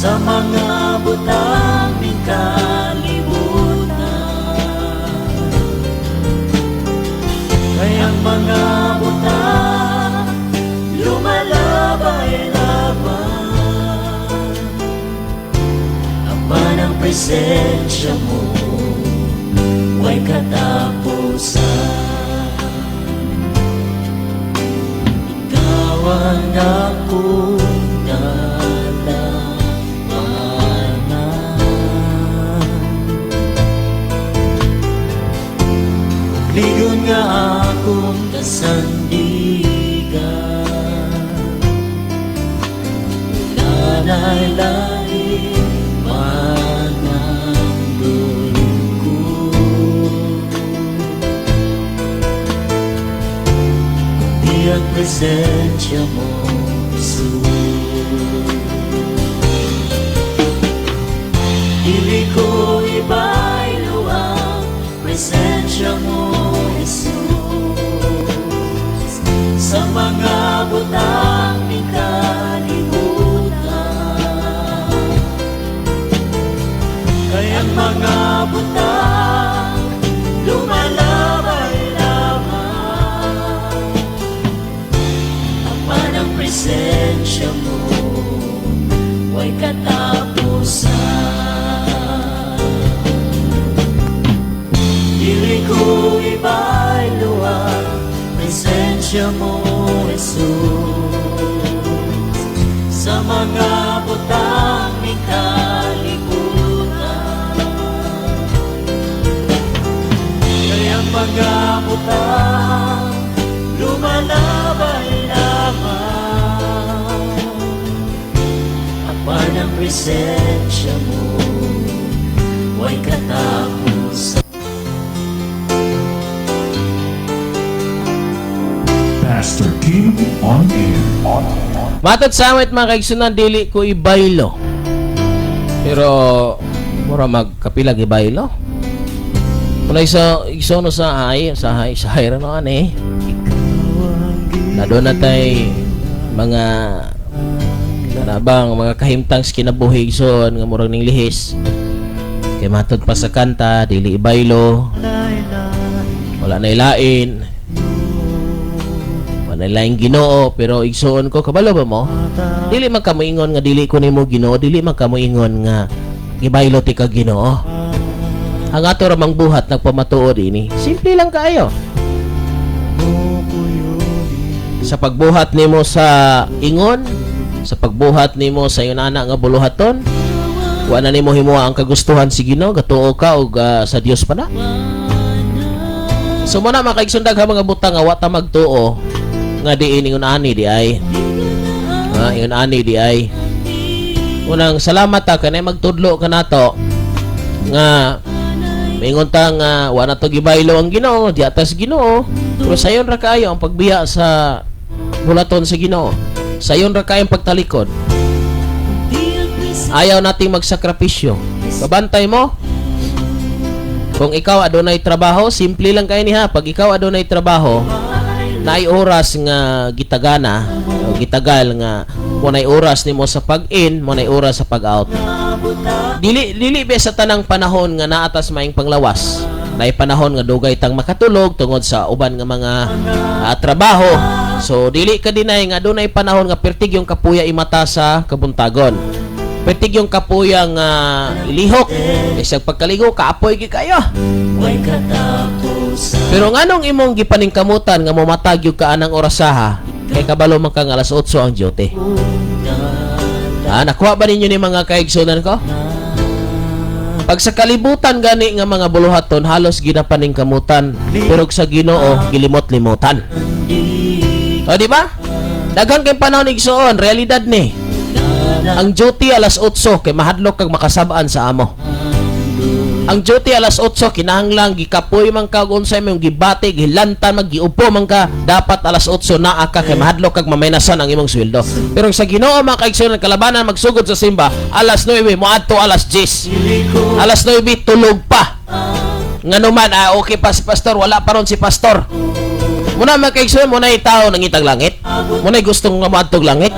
sa mga butang ng kalibutan. Kayang mga butang lumalabay-labay, ama ng presensya mo ay katapusan. Ikaw ang akong ligon nga akong kasandigan, nanay-lain mananggol ko. Di ang presensya mo, Jesus. Dili ko iba'y luwang presensya mo, Jesus, sa mga butang ng kalibutan. Kayang mga butang lumalabay-labay, ama ng presensya mo ay katapusan. Dili ko iba'y luwag presensya mo, Jesus, sa mga butang ng kalibutan. Kayang mga butang lumalabay-labay, apa ng presensya mo ay katapusan. Pastor King on air. Matod sa awit mga kaigsunan, dili ko ibaylo. Pero mura magkapilag ibaylo. Muna isa igsono sa hay ra no ani. Na doon na tay mga kanabang mga kahimtang kinabuhi igsoon nga murag ning lihis. Kay matod pa sa kanta, dili ibaylo. Wala na ilain. Lain Ginoo, pero igsoon ko kabalo ba mo? Dili man ka moingon nga dili ko nimo Ginoo, dili man ka moingon nga gibaylo ti ka Ginoo. Ang ato ra mang buhat nagpamatuod ini. Simple lang kaayo. Sa pagbuhat nimo sa ingon, sa pagbuhat nimo sa iyon ana nga buluhaton, wa na nimo himuha ang kagustuhan si Ginoo, gatuo ka og sa Dios pa na. So mo na makaigsundag ha mga butang nga wa ta magtuo nga diin ingon ani di ay ingon ani di ay unang salamat ta kanay magtudlo ka nato nga maingon ta nga wa na to gibaylo ang Ginoo di atas Ginoo, pero sayon ra kaayo ang pagbiya sa bulaton sa Ginoo, sayon ra kaayo ang pagtalikod. Ayaw nating magsakripisyo, babantay mo. Kung ikaw adunay trabaho, simple lang kay niha. Pag ikaw adunay trabaho, naay oras nga gitagana o gitagal nga munay oras nimo sa pag-in, munay oras sa pag-out. Dili be sa tanang panahon nga naatas maing panglawas. Naay panahon nga dugay tang makatulog tungod sa uban nga mga trabaho. So dili ka dinay nga adunay panahon nga pertig yung kapuya imata sa kabuntagon. Pertig yung kapuya nga ilihok. Isang pagkaligo kaapoy gi kayo. Pero nganong imong gipaningkamutan nga momatag yung kaanang orasaha, kay kabalo man kang alas 8 ang duty. Nakuha ba ninyo ni mga kaigsunan ko? Pag sa kalibutan gani nga mga buluhaton, halos ginapaningkamutan, pero sa Ginoo gilimot-limutan. O di ba? Daghang kay panahon igsuon, realidad ni. Ang duty alas 8 kay mahadlok kag makasabaan sa amo. Ang duty alas 8 kinahanglang gikapoy man ka unsay imong gibati, gilantan magiupo man ka, dapat alas 8 naa ka kay mahadlok kag mamaynasan ang imong sweldo. Pero sa Ginoo mga kaigsunan, kalabanan magsugod sa simba alas 9 moadto alas 10. Alas 9 tulog pa. Ngano man okay pa si pastor, wala pa ron si pastor. Muna mga kaigsunan, muna itaw nang itag langit. Muna gustong maadtog langit.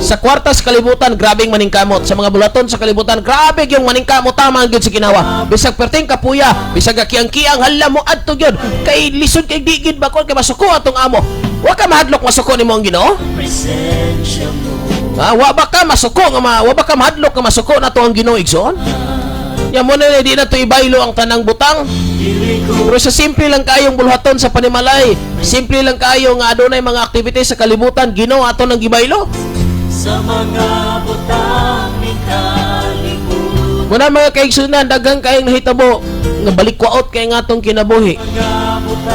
Sa kwarta sa kalibutan, grabing maningkamot. Sa mga bulaton sa kalibutan, grabe yung maningkamot. Tama ang gyud sa ginawa. Bisag perting kapuya, bisag kiang-kiang, hala mo adto gyud. Kay lisod kay digid bakol kay masuko atong amo. Wa ka mahadlok masuko nimo ang Ginoo. Presensya mo Wa ba ka masuko nga wa ba ka mahadlok nga masuko na to ang Ginoo igsoon? Ya mo na di na to ibaylo ang tanang butang. Pero sa simple lang kayong bulhaton sa panimalay, simple lang kayo nga adunay mga activities sa kalibutan, Ginoo ato nang gibaylo. sa mga butang ni kalibutan. Muna mga kaigsunan, daghang kayong nahitabo nga balikwaot kay nga atong kinabuhi.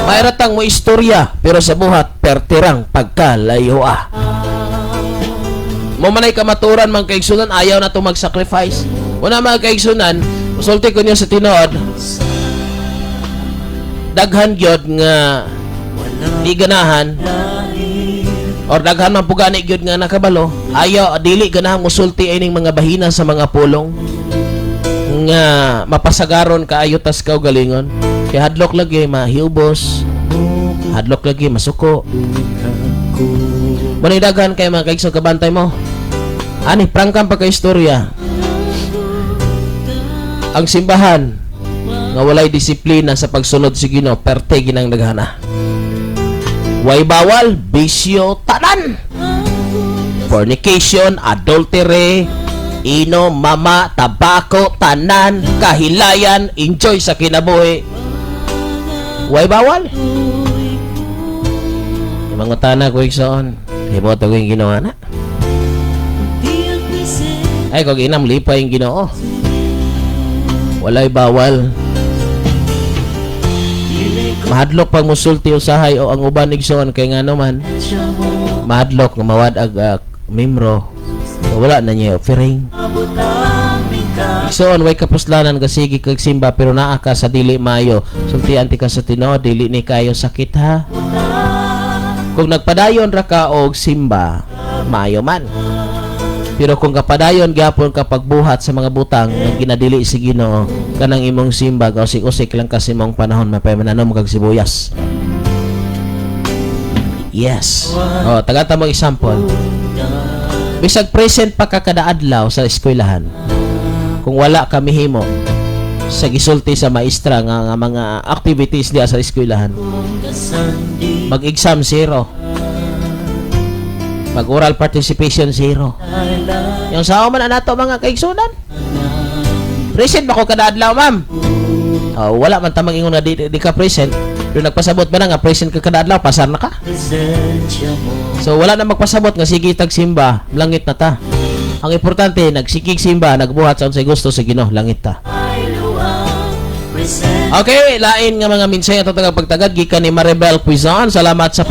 Mayratang mo istorya, pero sa buhat pertirang pagkalayo mo manay kamaturan mga kaigsunan, ayaw na to mag-sacrifice. Muna mga kaigsunan, usulti ko niyo sa tinuod, daghan gyud nga di ganahan or daghan man pugani gyud nga nakabalo, ayaw dili ganahan musulti ining mga bahina sa mga pulong nga mapasagaron kaayo tas kaugalingon. Kay hadlok lagi mahiubos, hadlok lagi masuko. Manay daghan kay mga kaigso kabantay mo. Ani prangkang pagka-istorya. Ang simbahan nga walay disiplina sa pagsunod sa Ginoo, perte ginang daghana. Way bawal, bisyo, tanan. Fornication, adultery, inom, mama, tabako, tanan, kahilayan, enjoy sa kinabuhi. Way bawal. Yung mga tanah ko iksoon, himo to yung ginawa na. Ay, kung inam lipa yung Ginoo. Walay bawal. Mahadlok pag musulti usahay o ang uban igsoon kay nga naman mahadlok nga mawad ag membro wala na niya offering. Igsoon way kapuslanan ka sige kag simba pero naa ka sa dili mayo. Sultian ti ka sa Tinoo dili ni kayo sakit ha. Kung nagpadayon ra ka og simba mayo man. Pero kung kapadayon gyapon ka pagbuhat sa mga butang nga ginadili si Ginoo kanang imong simba usik-usik lang kasi mong panahon mapay mananom kag sibuyas. Yes. Oh, tagata mo example. Bisag present pa ka kada adlaw sa eskwelahan. Kung wala ka mihimo sa gisulti sa maestra nga mga activities diya sa eskwelahan, mag-exam 0. Mag-oral participation 0. Yung sao man nato mga kaigsunan. Present ba ko kada adlaw, ma'am? Wala man tamang ingon na di ka present. Pero nagpasabot ba na nga present ka kada adlaw, pasar na ka. So wala na magpasabot nga sige tag simba, langit na ta. Ang importante nagsikig simba, nagbuhat sa unsay gusto sa Ginoo, langit ta. Okay, lain nga mga minsay ato taga pagtagad gikan ni Maribel Quizon. Salamat sa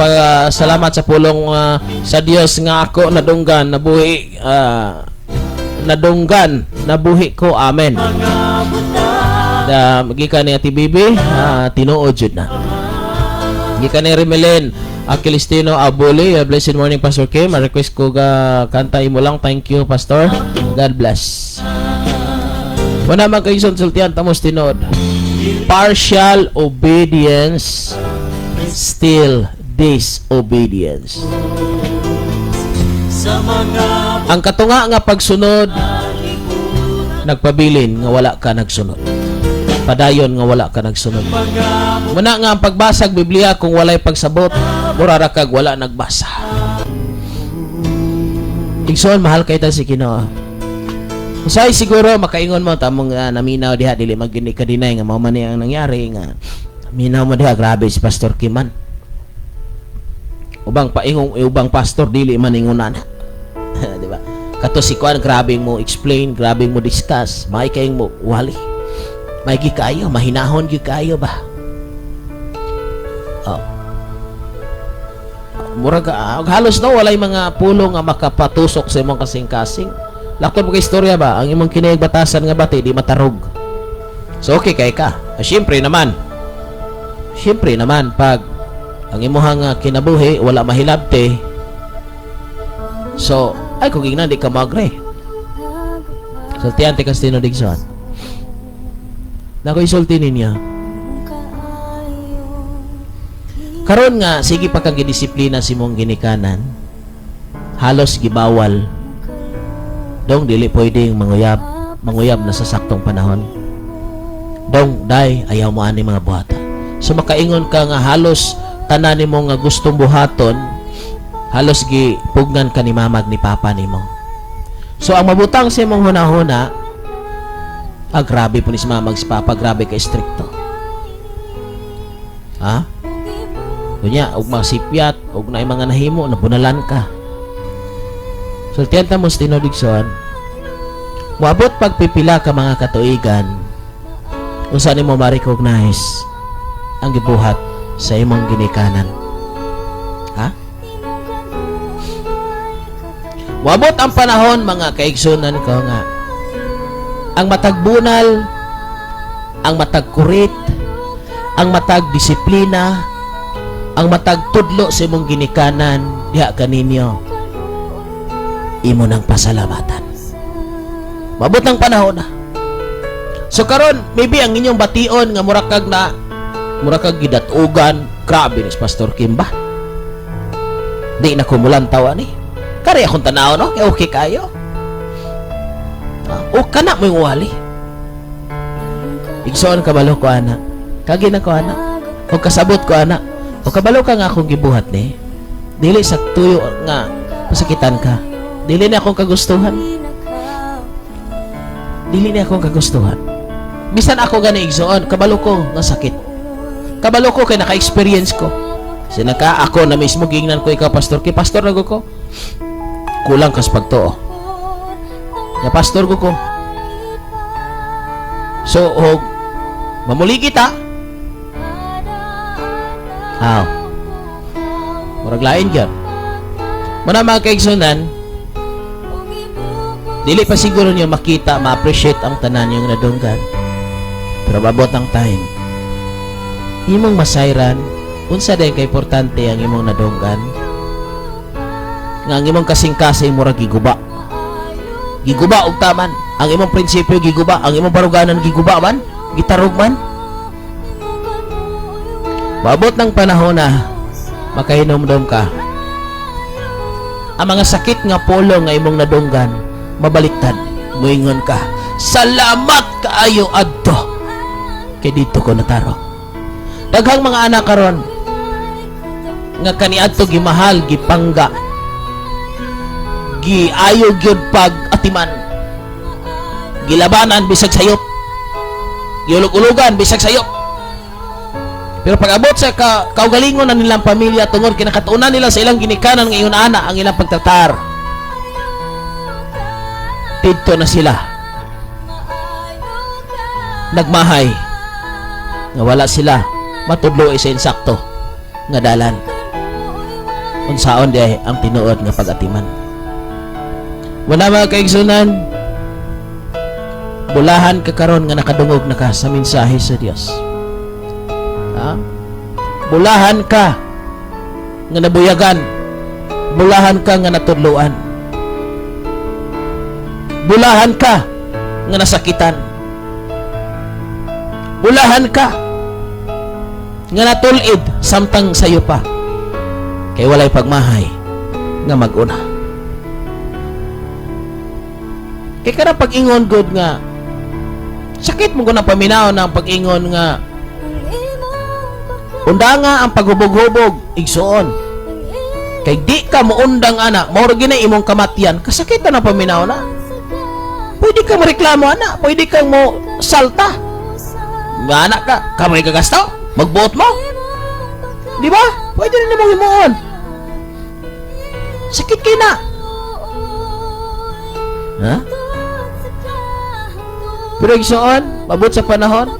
salamat sa pulong sa Dios nga ako nadunggan nabuhi nabuhi ko. Amen. Gikan ni Ati Bibi tinuod jud na. Gikan ni Remelin Aquilistino Abuli. Blessed morning Pastor Kim. Ma-request ko ga kanta imo lang. Thank you Pastor. God bless. Wala man kayo sultian tamos tinod. Partial obedience, still disobedience. Ang katunga nga pagsunod, nagpabilin nga wala ka nagsunod. Padayon nga wala ka nagsunod. Muna nga ang pagbasag Biblia kung walay pagsabot, murara kag wala nagbasa. Igsoon mahal kay ta si Ginoo. Usay siguro makaingon mo tamong naminaw diha dili magini ka dinay nga mao man ang nangyari nga minaw mo diha grabe si Pastor Kiman. Ubang paingong ubang pastor dili man ingunan. Di ba? Kato si Kwan grabe mo explain, grabe mo discuss, may kayong mo wali. May gi kayo, mahinahon gi kayo ba? Murag halos no walay mga pulong nga makapatusok sa imong kasing-kasing. Lakon mo kay istorya ba? Ang imong kinayag batasan nga bati di matarog. So okay kay ka. Siyempre naman pag ang imong kinabuhi wala mahilabte. So ay kung gignan di ka magre. Sultian ti Castino Digson. Nako isulti ninyo. Karon nga sige pa kag gidisiplina si mong ginikanan. Halos gibawal Dong, dili pwedeng manguyab na sa saktong panahon. Dong, day, ayaw mo ani mga buhata. So makaingon ka nga halos tanan nimo nga gustong buhaton, halos gi pugnan ka ni mamag ni papa nimo. So ang mabutang sa imong hunahuna, grabe po ni si mamag si papa, grabe ka stricto. Ha? Kunya, og masipyat, og na mga nahimo, nabunalan ka. So tiyanta mo sa tinodigson, moabot pagpipila ka mga katuigan, kung saan mo ma-recognize ang gibuhat sa imong ginikanan. Ha? Moabot ang panahon, mga kaigsunan ko nga, ang matag bunal, ang matag kurit, ang matag disiplina, ang matag tudlo sa imong ginikanan, diha kaninyo, imo ng pasalamatan. Moabot ang panahon na. So karon, maybe ang inyong bation nga murakag gidatugan, grabe ni Pastor Kimba. Di na kumulan tawa ni. Kari akong tanaw, no? Kaya okay kayo. O kana mo yung wali. Igsoon kabalo ko, ana. Kagi na ko, ana. O kasabot ko, ana. O kabalo ka nga akong gibuhat ni. Dili sa tuyo nga pasakitan ka. Dili na akong kagustuhan. Dili na akong kagustuhan. Bisan ako gani igsoon, kabalo ko nga sakit. Kabalo ko kay naka-experience ko. Sinaka ako na mismo gingnan ko ikaw pastor, kay pastor na ko. Kulang kas pagtuo. Ya pastor ko. So, mamuli kita. Aw. Murag lain gyud. Muna mga kaigsunan, dili pa siguro niyo makita, ma-appreciate ang tanan yung nadunggan. Pero babot ang time, imong masayran unsa day ka importante ang imong nadunggan, nga ang imong kasing-kasing mura giguba og taman, ang imong prinsipyo giguba, ang imong baruganan giguba man, gitarog man. Babot ng panahon na makahinomdom ka, ang mga sakit nga polo nga imong nadunggan mabaliktad, muingon ka, salamat kaayo adto kay dito ko nataro. Daghang mga anak karon nga kaniadto gimahal, gipangga, giayo gyud pag atiman, gilabanan bisag sayop, giulog-ulogan bisag sayop. Pero pag abot sa kaugalingon ng nilang pamilya tungod kinakatuunan nila sa ilang ginikanan ngayon ana ang ilang pagtatar, dito na sila nagmahay nga wala sila matudlo sa insakto nga dalan unsaon di ang tinuod nga pag-atiman. Wala mga kaigsunan, bulahan ka karon nga nakadungog na ka sa mensahe sa Dios. Ha? Bulahan ka nga nabuyagan, bulahan ka nga natudloan, bulahan ka nga nasakitan, bulahan ka nga natulid samtang sayo pa kay walay pagmahay nga mag-una. Kay kada pag-ingon good nga sakit mo ko na paminaw ng pag-ingon nga undanga ang paghubog-hubog igsoon kay di ka muundang ana mauro gina imong kamatian, kasakit na paminaw na. Pwede kang mareklamo ana, pwede kang mo salta nga anak ka, kamay kagastaw magbuot mo, di ba? Pwede rin namang himuon, sakit kayo na. Ha? Pero igsoon, mabot sa panahon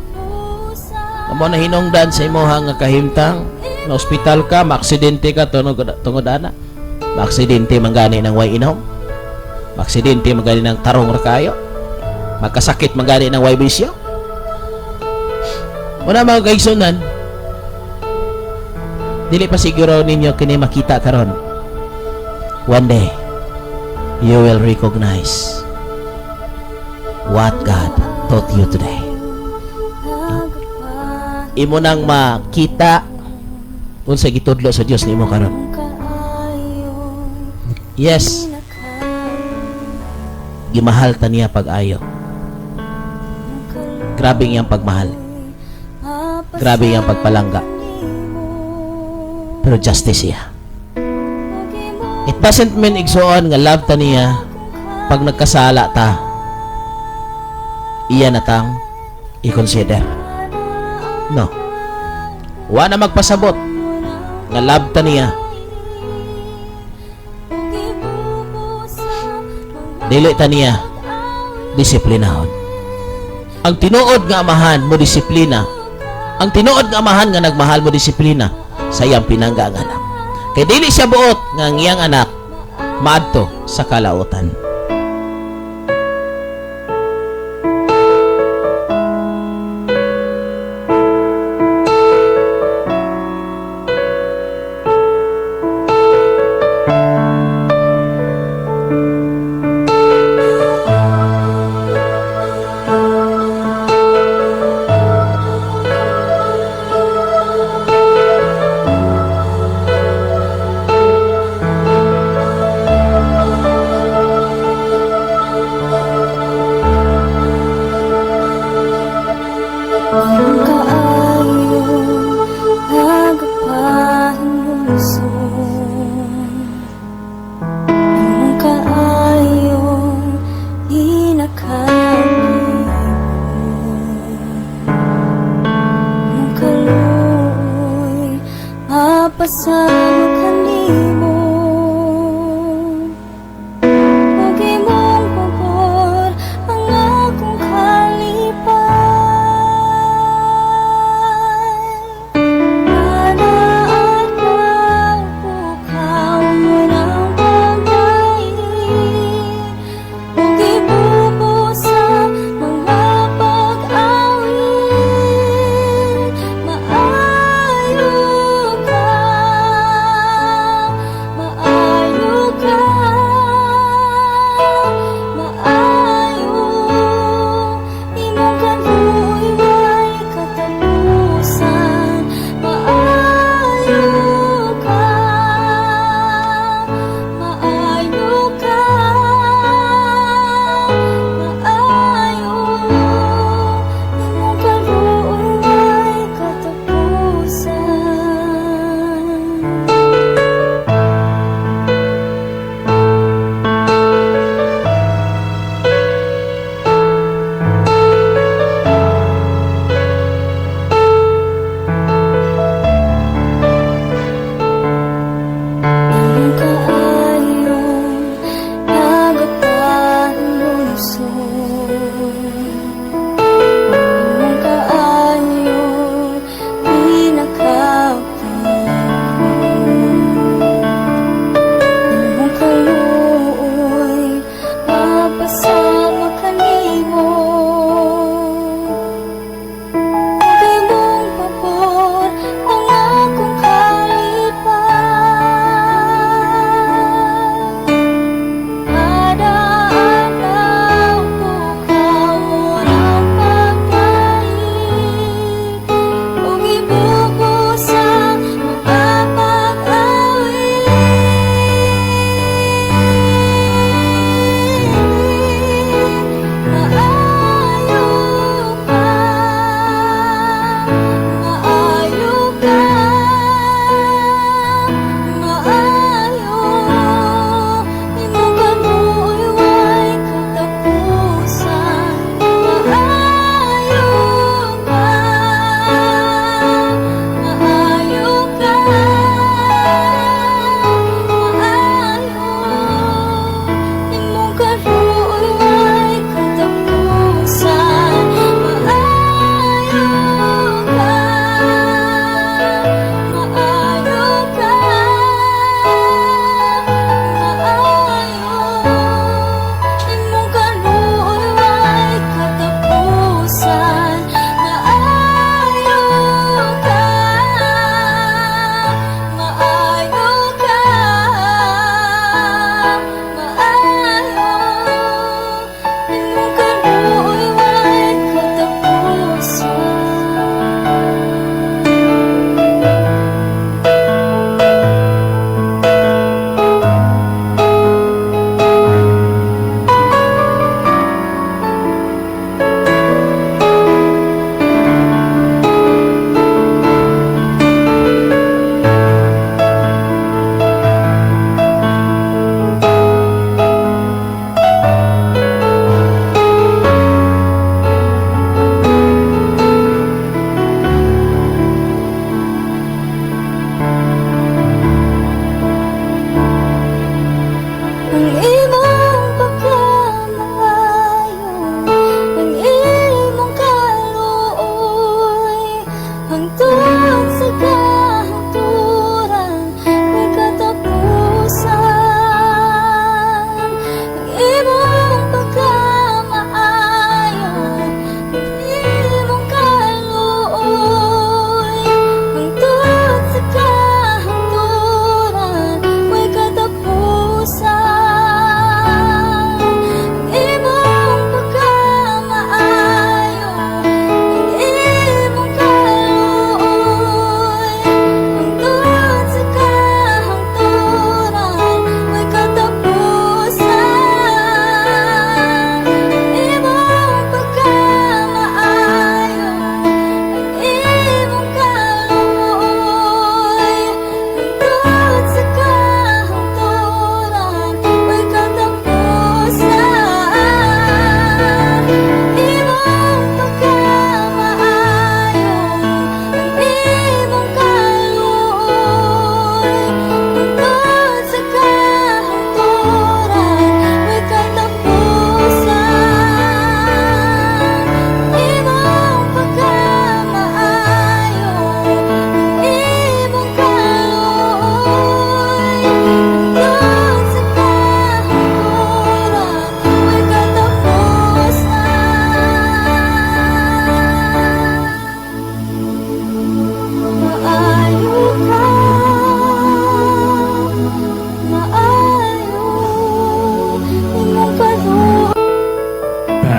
amo na hinungdan sa imuhang nga kahimtang na ospital ka, maaksidente ka tungod ana, maaksidente mangani ng way inom, maaksidente mangani ng tarong rakayo, magkasakit mangani ng way bisyo. Muna mga kaigsunan, dili pa siguro ninyo kini makita karon. One day you will recognize what God taught you today. Imo nang makita unsa gitudlo sa Dios nimo karon. Yes, gimahal ta niya pag-ayo. Grabe iyang pagmahal. Grabe iyang pagpalangga. Pero justice siya. It doesn't mean igsuon nga love ta niya pag nagkasala ta. Iya na tang i-consider. No. Wa na magpasabot nga love ta niya. Dili ta niya disiplinahon. Ang tinuod nga amahan mo disiplina. Ang tinuod nga amahan nga nagmahal mo disiplina sa iyang pinangga nga anak. Kay dili siya buot nga ang iyang anak maadto sa kalautan. Pasama kanimo huwag imong pabor ang akong kalipay. Manaan ka bukaw mo ng pagdaig huwag ibubusa mga pag-awit. Maayo ka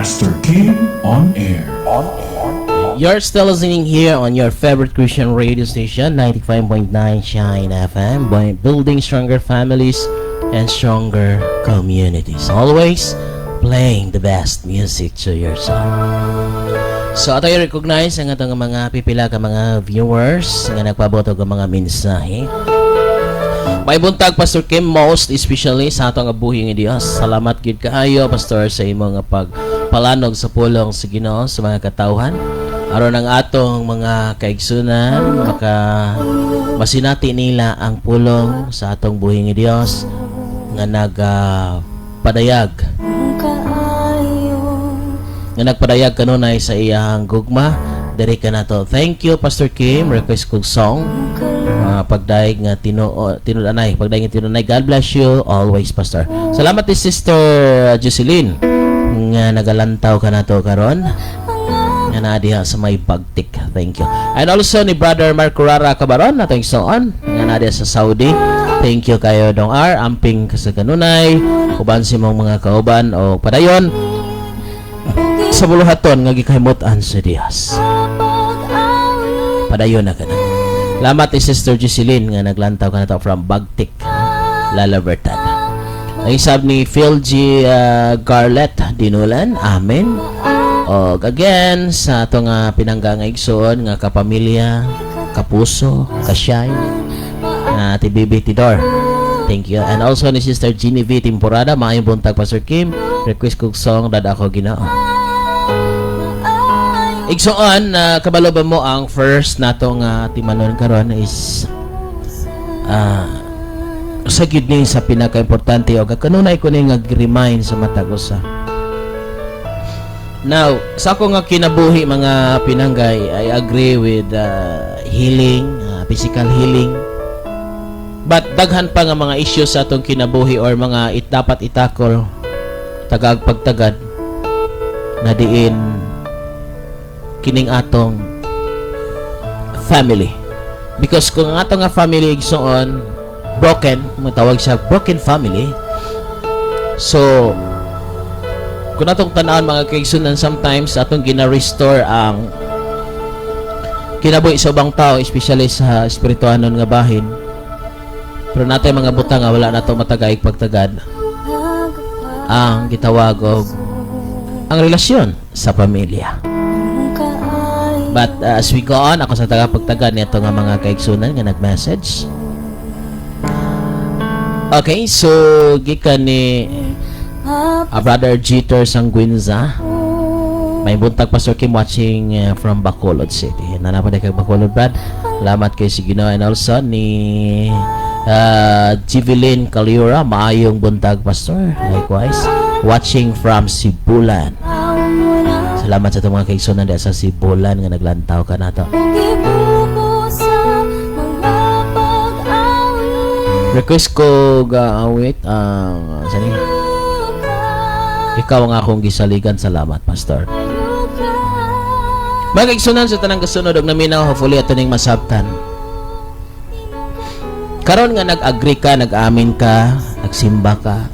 Pastor Kim on air. You're still listening here on your favorite Christian radio station, 95.9 Shine FM, building stronger families and stronger communities. Always playing the best music to your soul. So, ato i-recognize ang atong mga pipila ka mga viewers nga nagpaboto ka mga mensahe. May buntag, Pastor Kim, most especially sa atong abuhi nga Dios. Salamat gid kaayo, Pastor, sa imong pagpalanog sa pulong sa Ginoo sa mga katawhan. Aron ang atong mga kaigsunan masinati nila ang pulong sa atong buhi nga Dios nga nagpadayag kanunay sa iyang gugma. Diri ka nato. Thank you, Pastor Kim. Request kong song. Pagdaig nga tinudanay. Pagdaig nga tinunay. God bless you always, Pastor. Salamat ni Sister Jocelyn nga nagalantaw ka nato karon. Nga na diha sa may Bagtik. Thank you. And also ni Brother Marco Rara Cabaron na tayong soon. Nga na diha sa Saudi. Thank you kayo dong R. Amping ka sa kanunay. Uban si mong mga kauban o padayon. Sa buluhaton nga gikahimutan sa Dios. Padayon na ka na. Salamat ni Sister Jocelyn nga naglantaw ka na to from Bagtik, La Libertad. Ang isab ni Phil G. Garlet Dinulan. Amen. O again sa ato nga pinangga nga igsoon nga kapamilya, kapuso, kasyay na TBB Tidor. Thank you. And also ni Sister Jeannie V. Temporada. Maayong buntag, Pastor Kim. Request kong song Dad Ako Ginoo. Igsoon, kabalo ba mo ang first natong timanon karon is sa gid ni sa pinaka-importante o kanunay ko ni nga remind sa matag usa. Now, sa ako nga kinabuhi mga pinanggay, I agree with healing, physical healing. But daghan pa nga mga issues sa atong kinabuhi or mga dapat itakol tagag pagtagad na diin kining atong family. Because kung ang atong nga family igsoon broken, matawag siya broken family. So kung atong tanawon mga kaigsunan, sometimes atong gina-restore ang kinabuhi sa ubang tao, especially sa espirituhanon nga bahin. Pero natin mga butang nga wala na ito matagayig pagtagad ang gitawag og ang relasyon sa pamilya. But as we go on, ako sa tagapagtagad nito nga mga kaigsunan nga nag-message. Okay, so gikan ni Brother Jeter Sanguinza. May buntag, Pastor Kim, watching from Bacolod City. Nanapaday kay Bacolod, Brad. Salamat kay si Ginoo. And also ni Jivelin Caliura. Maayong buntag, Pastor. Likewise, watching from Sibulan. Salamat sa itong mga kaigsunan sa Sibulan nga naglantaw ka na to. Request ko awit sani ikaw ang akong gisaligan. Salamat, Pastor. Mga kaigsunan sa tanang kasunod og naminaw, hopefully ato ning masabtan. Karon nga nag-agree ka, nag-amin ka, nagsimba ka.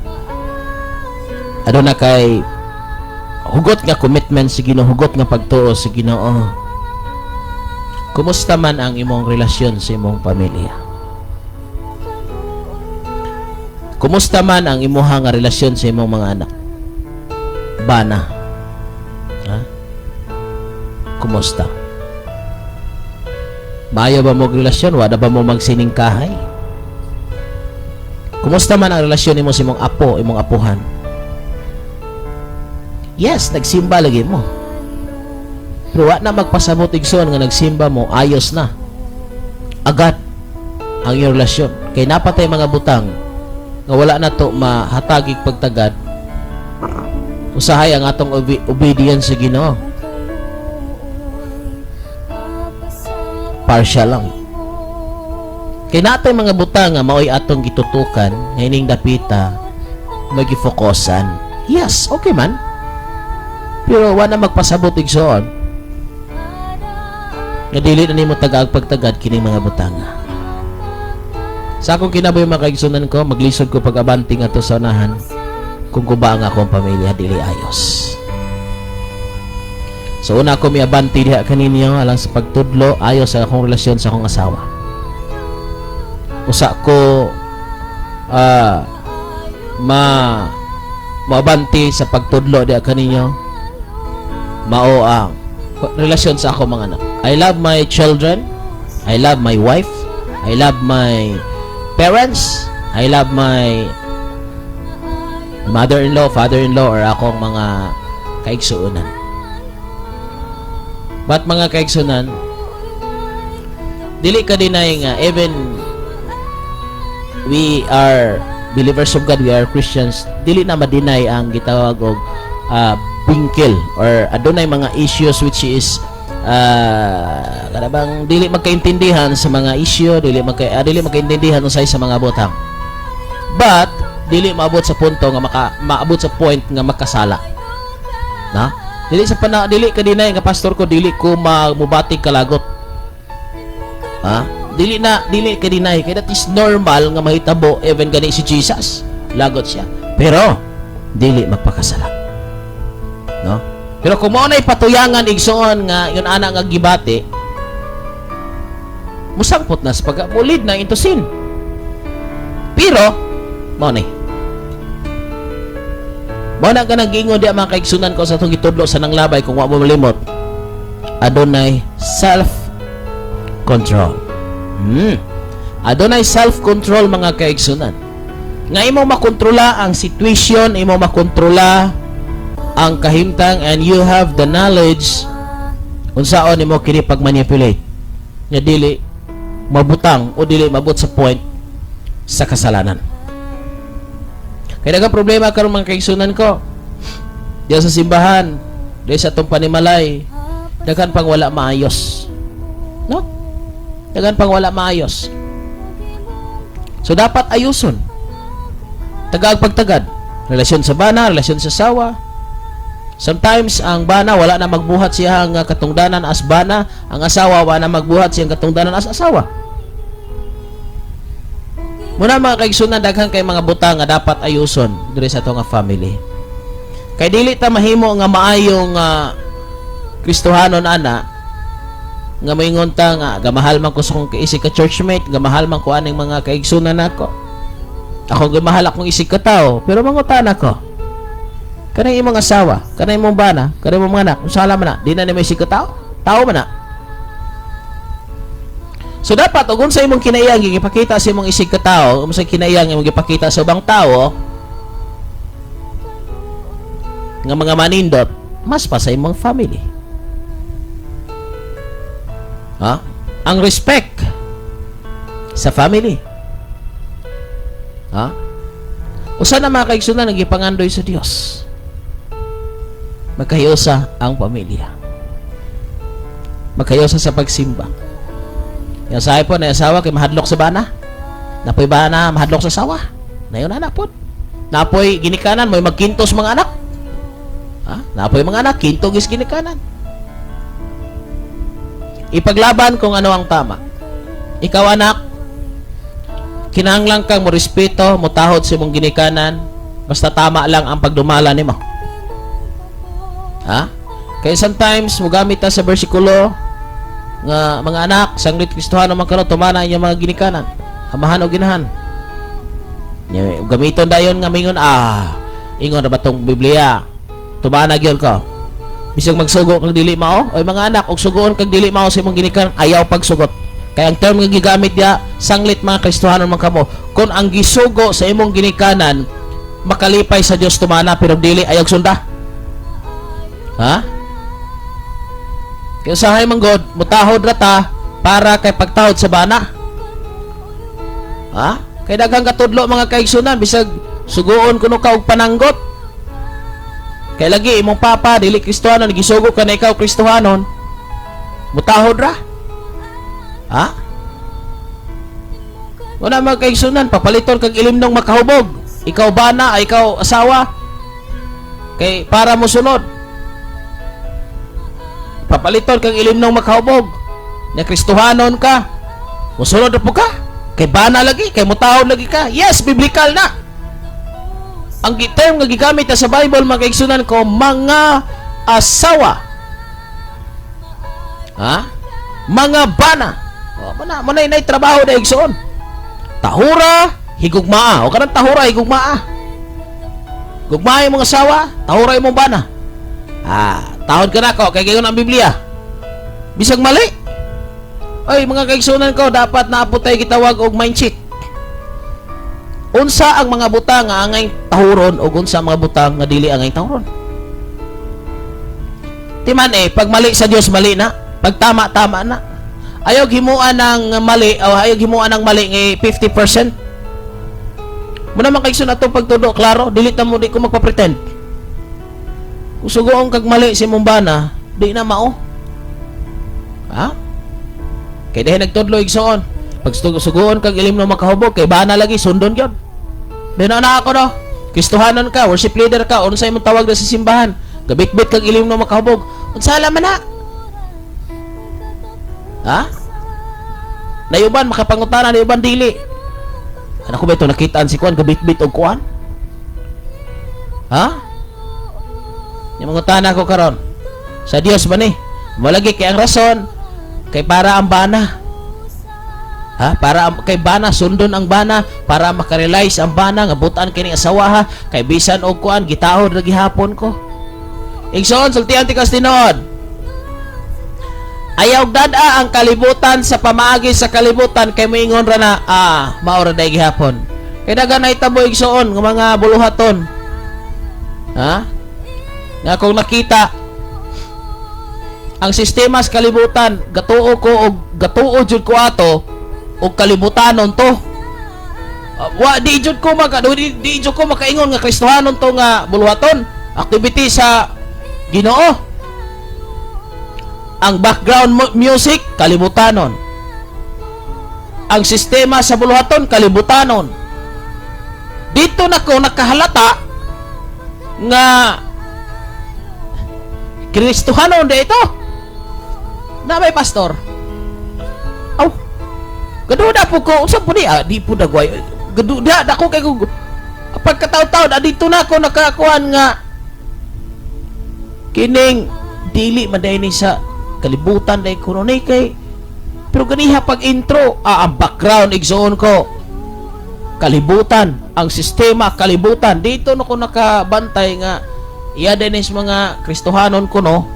Ano na kay hugot nga commitment sa Ginoo, hugot nga pagtuo sa Ginoo. Kumusta man ang imong relasyon sa imong pamilya? Kumusta man ang imuha nga relasyon sa imong mga anak? Bana. Ha? Kumusta? Maayo ba mo relasyon? Wala ba mo magsining kahay? Kumusta man ang relasyon nimo sa imong apo, imong apuhan? Yes, nagsimba lagi mo. Pero wala na magpasabot igsoon nga nagsimba mo, ayos na. Agad ang iyong relasyon. Kay napatay mga butang nga wala na to mahatagig pagtagad. Usahay ang atong obedience sa Ginoo. Partial lang. Kay natay mga butang nga maoy atong gitutukan nga ining dapita magifokusan. Yes, okay man. Pero wala na magpasabot igsoon nga dili na nimo tagag pagtagad kining mga butanga. Sa akong kinabuhi mga kaigsunan ko, maglisod ko pag-abanti nga to sa unahan kung kuba ang akong pamilya dili ayos. So una ko miabanti diha kaninyo alang sa pagtudlo ayo sa akong relasyon sa akong asawa. Usa ko maabanti sa pagtudlo diha kaninyo mao ang relasyon sa ako mga anak. I love my children. I love my wife. I love my parents. I love my mother-in-law, father-in-law, or akong mga kaigsuunan. But mga kaigsuunan, dili ka dinay nga even we are believers of God, we are Christians, dili na madinay ang gitawag og bingkil or adunay mga issues which is kanabang dili magkaintindihan sa mga issue, dili magkaintindihan usay sa mga butang. But dili maabot sa punto nga maabot sa point nga makasala. Na? Dili ka dinay nga pastor ko, dili ko mubati kalagot. Ha? Dili ka dinay kay that is normal nga mahitabo even gani si Jesus. Lagot siya. Pero dili magpakasala. No? Pero kung mo nay patuyangan igsoon nga yun ana nga gibati, musangpot na sa pag-mulid na into sin. Pero mo nay na ka nag-ingo di mga kaigsunan ko sa itong itudlo sa nanglabay kung wa mo malimot. Adonay self-control. Adonay self-control mga kaigsunan. Nga imo makontrola ang situation, imo makontrola ang kahimtang, and you have the knowledge unsaon imo kini pag-manipulate. Nga dili mabutang o dili mabot sa point sa kasalanan. Kaya dagang problema karon mga kaigsunan ko. Diya sa simbahan, diya sa itong panimalay, dagan pang wala maayos. No? Dagan pang wala maayos. So dapat ayuson. Tagag pagtagad. Relasyon sa bana, relasyon sa sawa. Sometimes ang bana wala na magbuhat siya ang katungdanan as bana, ang asawa wala na magbuhat siya ang katungdanan as asawa. Muna mga kaigsunan, daghan kay mga butang nga dapat ayuson diri sa ato nga family. Kay dili ta mahimo nga maayong Kristohanon ana nga moingon ta nga gamahal man ko sa kong isig ka churchmate, gamahal man ko aning mga kaigsunan nako. Ako gamahal akong isig ka tao, pero mangutan ako. Kanay imong asawa, kanay imong bana, kanay imong mga anak, usala man na, di na ni may isig ka tao? Tao man na. So dapat ug unsa imong kinayang gipakita sa imong isig ka tawo, unsa kinayang imong gipakita sa ubang tawo nga mga manindot, mas pa sa imong family. Ha? Ang respect sa family. Ha? Usa na mga kaigsunan nagipangandoy sa Dios. Magkahiusa ang pamilya. Magkahiusa sa pagsimba. Yung sahay po na asawa kay mahadlok sa bana. Napoy bana mahadlok sa asawa. Nayon anak po. Napoy ginikanan mo'y magkintos mga anak. Ha? Napoy mga anak kinto gis ginikanan. Ipaglaban kung ano ang tama. Ikaw anak, kinahanglan kang mo respeto, mo tahod sa imong ginikanan, basta tama lang ang pagdumala nimo. Ha? Kaya sometimes mo gamit ta sa bersikulo nga mga anak, sanglit Kristohano man karon tumana inyong mga ginikanan. Amahan o ginahan. Gamiton dayon nga mingon ingon ra ba tong Biblia? Tumana gyud ko. Bisag magsugo kag dili mao, oy mga anak, og sugoon kag dili mao sa imong ginikanan, ayaw pagsugot. Kaya ang term nga gigamit dia, sanglit mga Kristohano man kamo. Kung ang gisugo sa imong ginikanan makalipay sa Dios tumana pero dili ayaw sunda. Ha? Kaya usahay man God, mutahod rata para kay pagtahod sa bana. Ha? Kay daghang katudlo mga kaigsunan bisag suguon kuno ka og pananggot. Kay lagi imong papa dili Kristohano nagisugo ka na ikaw Kristohanon. Mutahod ra. Ha? Wala mga kaigsunan papaliton kag ilimnong makahubog. Ikaw bana, ikaw asawa. Kay para mo sunod. Papaliton kang ilimnong makahubog na Kristohanon ka, musunod na po ka kay bana lagi, kay mutahod lagi ka. Yes, biblical na ang term nga gigamit sa Bible mga kaigsunan ko, mga asawa Ha? Mga bana. O, manay trabaho na igsoon. Tahura, higugmaa. O kanang tahura, higugmaa. Gugmaa yung mga asawa, tahura yung mga bana. Tahon ka na ko, kay gayon ang Biblia. Bisag mali. Ay, mga kaigsunan ko, dapat naaputay gitawag og mindset. Unsa ang mga butang nga angay tahuron o unsa ang mga butang nga dili angay tahuron. Timan pag mali sa Dios mali na, pag tama na. Ayaw himuan ng mali o ayaw himuan ng mali ng 50%. Muna man kaigsunan na to pagtudo, klaro, dili ta mo di ko magpa-pretend. Kung sugoon kag mali si Mumbana, di na mao. Ha? Kay dahil nagtudlo igsoon. Pag sugoon kag ilim no makahubog, kay bana lagi sundon gyud. Dino na ako no. Kristohanon ka, worship leader ka, unsay imong tawag na sa simbahan? Gabitbit kag ilim no makahubog. Unsa man na? Ha? Nayuban makapangutana, nayuban dili. Ano ko ba ito nakitaan si Kuan gabitbit og Kuan? Ha? Yung mangutana ko karon. Sa Dios ba ni? Malagi kay ang rason kay para ang bana. Ha? Para kay bana sundon ang bana para makarealize ang bana nga butan kini asawa ha kay bisan og Kuan gitahod ra gihapon ko. Igsoon sultian ti kas tinuod. Ayaw dada ang kalibutan sa pamaagi sa kalibutan kay moingon ra na mao ra day gihapon. Kay dagan na itabo igsoon nga mga buluhaton. Ha? Nga kung nakita ang sistema sa kalibutan, gatuo ko og gatuo jud ko ato og kalibutanon to. Di jud ko makaingon nga Kristohanon to nga buluhaton. Activity sa Ginoo. Ang background music kalibutanon. Ang sistema sa buluhaton kalibutanon. Dito na ko nakahalata nga Kristohanon de ito. Na may pastor. Aw. Gaduda po ko unsa po ni di po dagway. Gaduda dako kay ko pagkataw-taw dito na ko nakakuan nga kining dili maday ni sa kalibutan day kuno ni kay pero ganiha pag intro ang background igsoon ko kalibutan ang sistema kalibutan dito na ko nakabantay nga iya dinis mga Kristohanon kuno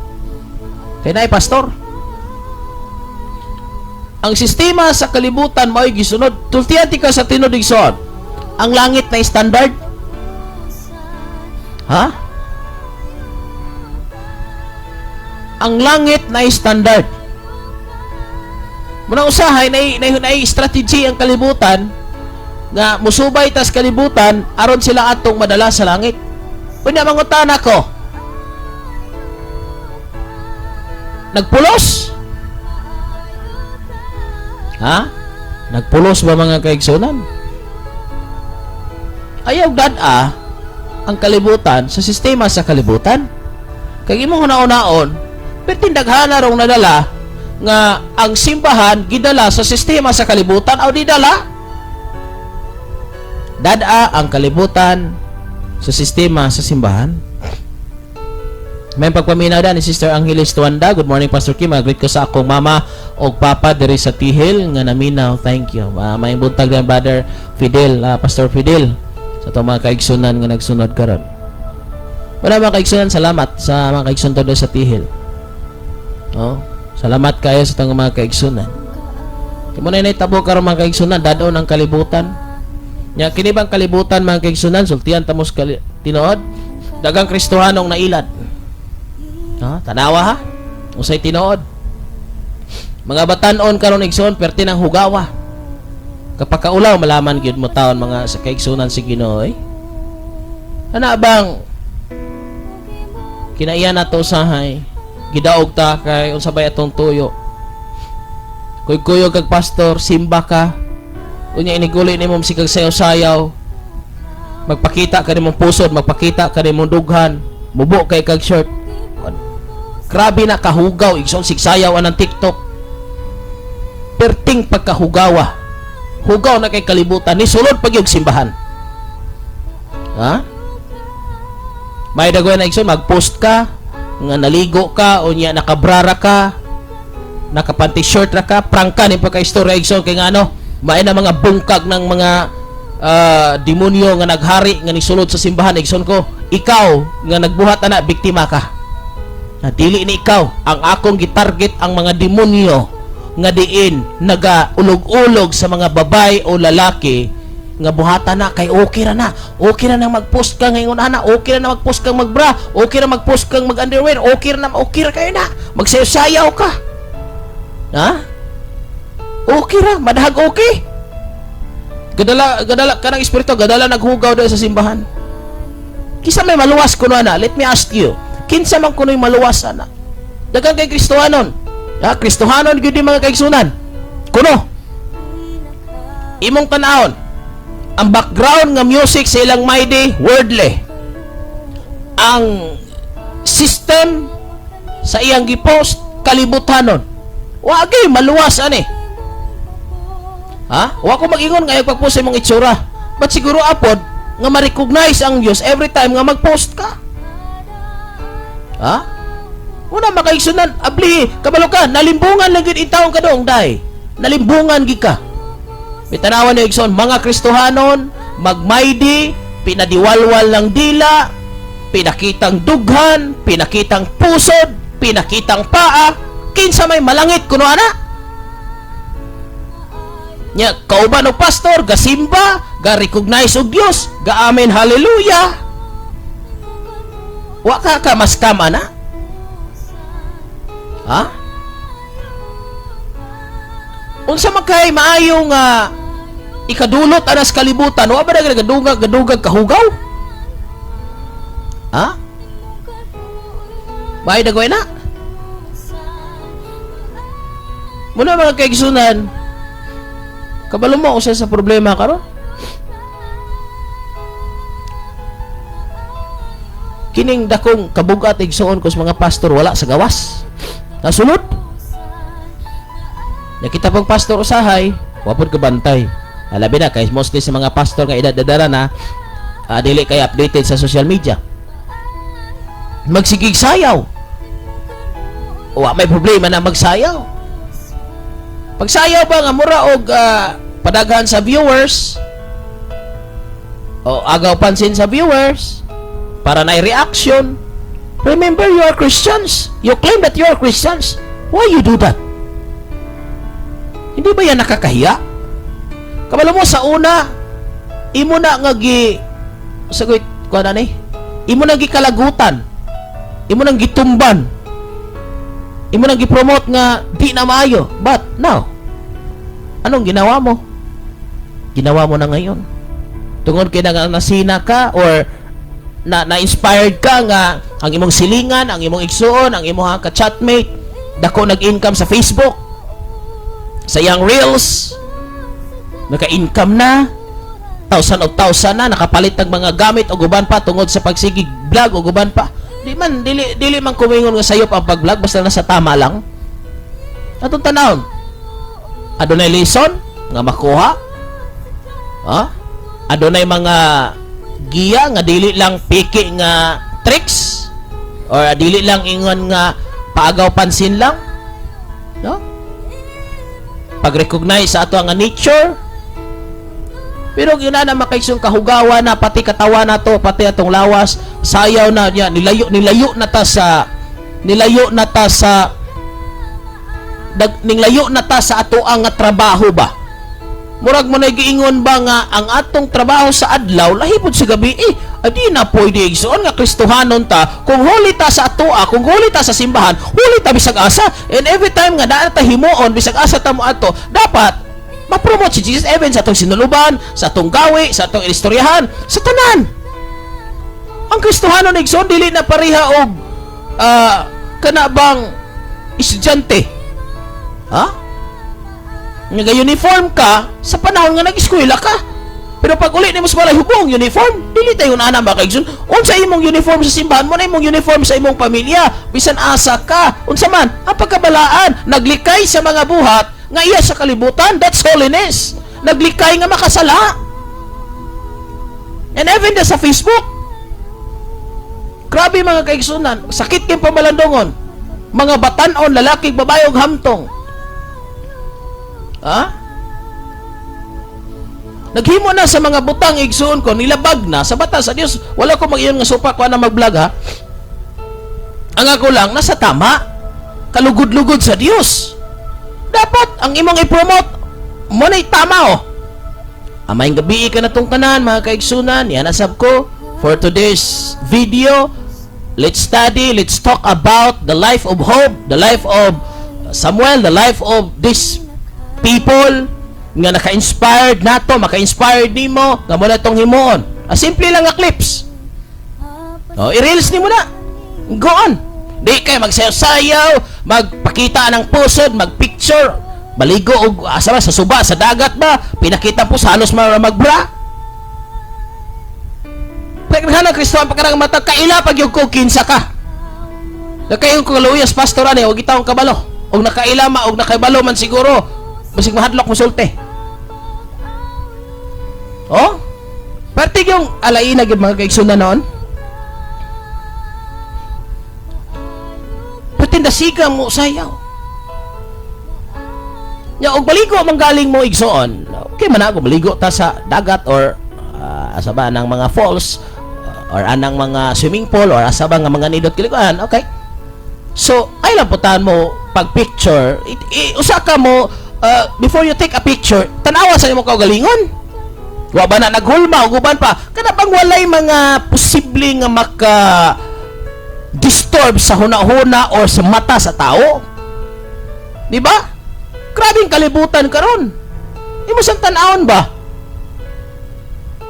kay naay pastor ang sistema sa kalibutan mao'y gisunod tultian ti ka sa tinud igsoon ang langit na standard ha. Ang langit na standard. Muna usahay na strategy ang kalibutan nga musubay tas kalibutan aron sila atong madala sa langit. Punya mangutana ko. Nagpulos? Ha? Nagpulos ba mga kaigsunan? Ayaw dada ang kalibutan sa sistema sa kalibutan. Kaya imong una-unaon pertindaghana rong nadala nga ang simbahan gidala sa sistema sa kalibutan o di dala dada ang kalibutan sa sistema sa simbahan. May pagpaminaw da ni Sister Angeles Tuanda. Good morning Pastor Kim, greet ko sa akong mama og papa diri sa Tihil nga naminaw. Thank you. May buntag na Brother Fidel, Pastor Fidel sa itong mga kaigsunan nga nagsunod karon. Wala mga kaigsunan, salamat sa mga kaigsunan sa Tihil. Salamat kayo sa itong mga kaigsunan. Kimo na itabo karon mga kaigsunan, dadon ang kalibutan. Nya kini bang kalibutan mga kaigsunan, sultian tamos tinuod, dagang Kristohanong nailad. Tanawa ha? Usay tinuod. Mga batan-on karon igsoon perti ng hugawa. Kapag kaulaw malaman gyud mo taon mga sa kaigsunan si Ginoo ana bang kinaiya nato usahay gidaog ta kay unsa bay atong tuyo kuy-kuyo kag pastor simba ka unya iniguli nimo sikag sayaw-sayaw magpakita ka nimong pusod magpakita ka nimong dughan mubo kay kag short grabe na kahugaw igsoon sigsayaw anang TikTok perting pagkahugawa hugaw na kay kalibutan ni sulod pag yung simbahan ha may dagway na igsoon magpost ka nga naligo ka o niya nakabrara ka nakapanty short ra ka, prangka ni pagka-istorya igsoon kay nga ano, may na mga bungkag ng mga demonyo nga naghari nga nisulod sa simbahan igsoon ko, ikaw nga nagbuhat ana biktima ka. Na dili ni ikaw ang akong gitarget ang mga demonyo nga diin nagaulog-ulog sa mga babay o lalaki nga buhatan na kay okay ra na nang mag-post ka ngayon ana, okay ra na mag-post kang magbra, okay ra mag-post kang mag-underwear, okay ra kayo na magsayaw ka, ha? Okay ra, madahag okay. Gadala kanang espiritu, gadala naghugaw daw sa simbahan. Kisa may maluwas kuno ana, let me ask you, kinsa man kuno'y maluwas ana? Daghang kay Kristohanon, ha? Kristohanon gyud mga kaigsunan. Kuno imong tan-awon ang background nga music sa ilang maide worldly. Ang system sa iyang gipost kalibutanon. Wa gyud maluwas ani. Ha? Wa ko mag-ingon nga pagpost sa imong itsura. But siguro apod nga ma-recognize ang Dios every time nga mag-post ka. Ha? Una makaigsunan, abli, kabalo ka, nalimbungan lang gyud intawon ka dong day. Nalimbungan gid ka. Bitanawan ni igsoon, mga Kristohanon, magmaydi, pinadiwalwal ng dila, pinakitang dughan, pinakitang pusod, pinakitang paa, kinsa may malangit kuno ana? Nya kauban og pastor, gasimba, ga-recognize og Dios, ga-amen hallelujah. Wa ka mas kama na? Ha? Unsa makay maayo nga ikadulot anas kalibutan, wa ba gadugag kahugaw? Ha? May dagway na? Muna mga kaigsunan, kabalo mo usa sa problema karon? Kining dakong kabugat igsuon ko sa mga pastor wala sa gawas. Nasulod. Nakita pang pastor usahay, wapod ka bantay. Alabi na, kay mostly sa mga pastor nga edad-edara na, dili kay updated sa social media. Magsigig sayaw. Wa may problema na magsayaw. Pagsayaw ba nga mura og padaghan sa viewers, o agaw pansin sa viewers, para na reaction. Remember, you are Christians. You claim that you are Christians. Why you do that? Hindi ba yan nakakahiya? Kabalo mo sa una, imo na nga sagoy ko na ni. Imo na gikalagutan. Imo nang gitumban. Imo nang gipromote nga di na maayo. But now, anong ginawa mo? Ginawa mo na ngayon. Tungod kay nasina ka or na-inspired ka nga ang imong silingan, ang imong igsuon, ang imong ka-chatmate dako nag-income sa Facebook, sa iyang reels, naka-income na, thousand na, nakapalit ng mga gamit o guban pa tungod sa pagsigig vlog o guban pa. Dili man kumingon nga sayop ang pag-vlog basta nasa tama lang. Atong tanawon, adunay lesson nga makuha, ha? Adunay mga giya nga dili lang piki nga tricks or dili lang ingon nga paagaw pansin lang, no? Pag-recognize sa ato nga nature, pero yun na makaisong kahugawa na pati katawa na to, pati atong lawas sayaw na niya, nilayo na ta sa ato ang trabaho ba. Murag mo na giingon ba nga ang atong trabaho sa adlaw lahipod sa gabi, adi na pwede igsoon nga Kristohanon ta, kung huli ta sa atoa, kung huli ta sa simbahan, huli ta bisag asa, and every time nga daan ta himuon bisag asa ta mo ato, dapat ma-promote si Jesus even sa atong sinuluban, sa atong gawi, sa atong istoryahan, sa tanan. Ang Kristohanon igsoon dili na pareha og kana bang estudyante, ha? Nag-uniform ka sa panahon nga nag-eskwela ka. Pero pag uli ni mo sa balay hubong uniform, dili tayo na makaigsoon. Unsa imong uniform sa simbahan mo na imong uniform sa imong pamilya, bisan asa ka. Unsa man ang pagkabalaan, naglikay sa mga buhat nga iya sa kalibutan, that's holiness. Naglikay nga makasala. And even sa Facebook, grabe mga kaigsunan, sakit kayong pamalandongon. Mga batanon, lalaki, babae og hamtong. Ha? Naghimo na sa mga butang igsuon ko, nilabag na sa batas sa Dios. Wala ko mag-iyon nga supa ko na mag-vlog ha. Ang ako lang nasa tama. Kalugod-lugod sa Dios. Dapat ang imong i-promote mo na tama oh. Amayng gabi ka na tong tanan mga kaigsunan. Yan asab ko for today's video. Let's study, let's talk about the life of Job, the life of Samuel, the life of these people nga naka-inspired nato, maka-inspired nimo nga mo na tong himuon. Simple lang nga clips. I-reels nimo na. Go on. Di kay magsayaw-sayaw, magpakita ng pusod, magpicture, maligo og asa ba sa suba sa dagat ba, pinakita po sa halos magbra. Pagkana Kristo ang pagkarang mata kaila pag yung ko kinsa ka. Nakayon ko kaluyas pastor ani og itaong kabalo. Og nakailama og nakaibalo man siguro. Basig mahadlok mo sulti. Oh? Pertig yung alaina gyud mga kaigsunan noon. Patindasiga mo sayaw. Ya og baligo man galing mo igsoon. Okay man ako maligo ta sa dagat or asa ba nang mga falls or anang mga swimming pool or asa ba nga mga nidot kilikuan. Okay. So, ay lamputan mo pag picture, usa ka mo before you take a picture, tanawa sa imong kaugalingon. Wa ba na naghulma o guban pa? Kana bang walay mga posible nga maka disturb sa huna-huna or sa mata sa tao? Di ba? Grabing kalibutan karon. Imo sang tan-awon ba?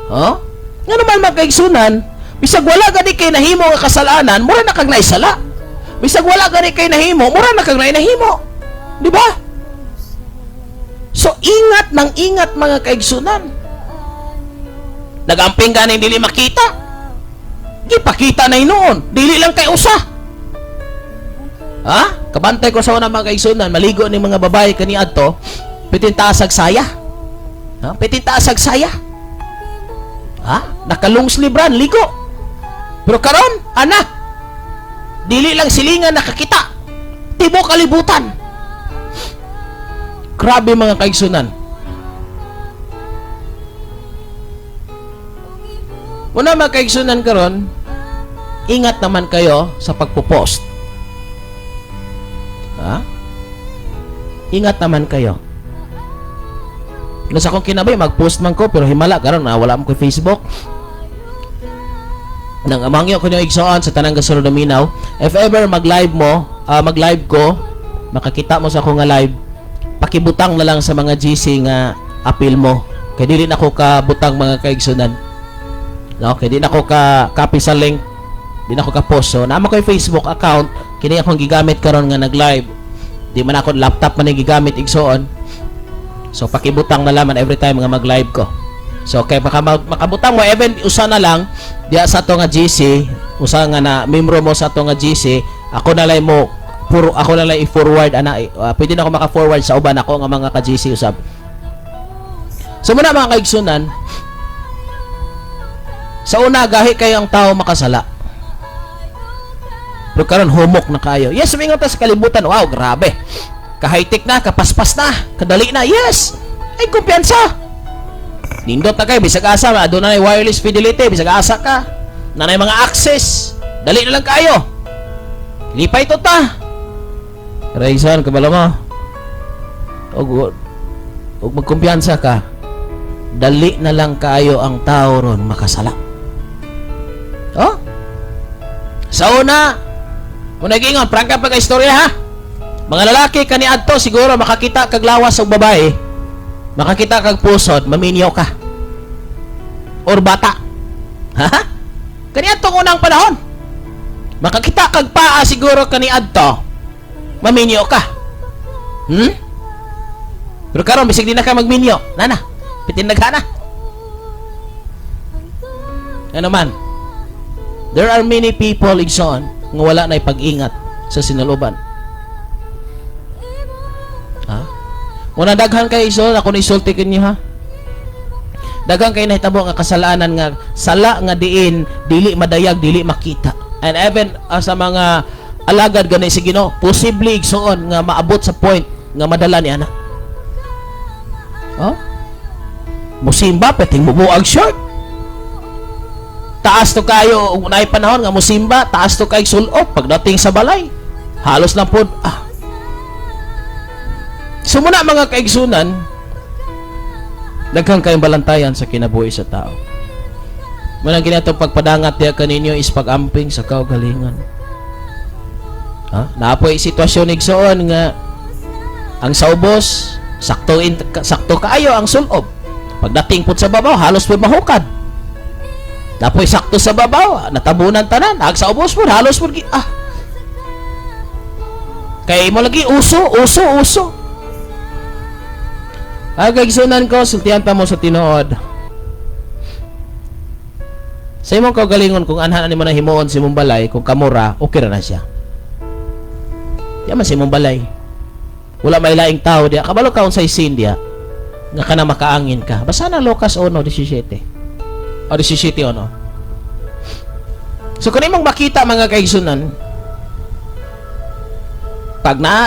Huh? Nga naman magkaigsunan, bisag wala gani kay nahimo nga kasalanan, mura na kag naisala. Bisag wala gani kay nahimo, mura na kag nahimo. Di ba? So ingat nang ingat mga kaigsunan. Nagamping ganing dili makita. Gipakita na noon, dili lang kay usa. Ha? Kabantay ko sa una mga kaigsunan, maligo ni mga babae kaniadto, pitintaasag saya. Ha? Pitintaasag saya. Ha? Nakalong slibran, ligo. Pero karon, ana, dili lang silingan nakakita. Tibo kalibutan. Grabe mga kaigsunan. Una mga kaigsunan karon, ingat naman kayo sa pagpo-post. Ha? Ingat naman kayo. Nasa akong kinabay, mag-post man ko, pero himala karon na wala mo ko Facebook. Nang amangyo ko nyo igsoon sa tanang gasunod na minaw, if ever mag-live mo, mag-live ko, makakita mo sa akong nga live, pakibutang na lang sa mga GC nga appeal mo. Kaya dili na ako kabutang mga kaigsunan. No, kaya di na ako ka-copy sa link, di na ako ka-post. So, naman ko yung Facebook account, kini akong gigamit karon nga nag-live. Di man ako laptop man yung gigamit igsoon. So, pakibutang na laman every time nga mag-live ko. So, kaya makabutang mo, even usa na lang, diya sa to nga GC, usa nga na membro mo sa to nga GC, ako na lang mo, ako na lang i-forward, pwede na ako maka-forward sa uban ako nga mga ka-GC usab. So, muna mga kaigsunan, sa una, gahi kayo ang tao makasala. Pero karon humok na kayo. Yes, sumingon ta sa kalibutan. Wow, grabe. Ka-high-tech na, kapaspas na, kadali na. Yes! Ay, kumpiyansa. Nindot na kayo, bisag asa. Doon na wireless fidelity, bisag asa ka. Nanay mga access. Dali na lang kayo. Lipay ito ta. Raisan, kabala mo. Og magkumpiyansa ka. Dali na lang kayo ang tao ron makasala. Oh? Sa una, kung nag-ingon, prangka pa ka-istorya ha? Mga lalaki kaniadto siguro makakita kag lawas og babae, makakita kag pusod, maminyo ka. Or bata. Ha? Kaniadto unang panahon. Makakita kag paa siguro kaniadto, maminyo ka. Pero karon bisig di na ka magminyo, nana. Pitindag na. Ano man? There are many people igsoon nga wala na pag-ingat sa sinaluban. Ha? Muna daghan kayo igsoon, ako na isulti kinyo ha. Daghan kayo nahitabo nga kasalanan nga sala nga diin, dili madayag, dili makita. And even sa mga alagad ganay si Ginoo, posible igsoon nga maabot sa point nga madala ni ana. Oh? Musimba, peting mubuag short. Taas to kayo, unay panahon nga musimba, taas to kay sulot pagdating sa balay. Halos lang po, So muna mga kaigsunan, daghang kayong balantayan sa kinabuhi sa tao. Munang ginatong pagpadangat diya kaninyo is pag-amping sa kaugalingan. Naapoy sitwasyon igsoon nga ang saubos sakto kaayo ang sulob. Pagdating pud sa babaw halos pud mahukad. Napoy sakto sa babaw, natabunan tanan, ag sa ubos pud halos pud kay mo lagi uso. Agagsunan ko, sultihan pa mo sa tinuod. Sa imong kaugalingon, kung anhan mo na himuon si mong balay, kung kamura, okay na siya. Di man si mong balay. Wala may laing tao diya. Kabalo ka unsay sin diya, nga ka na makaangin ka. Basta na Lucas 1:17. O 17 ono. So kung imong makita mga kaigsunan,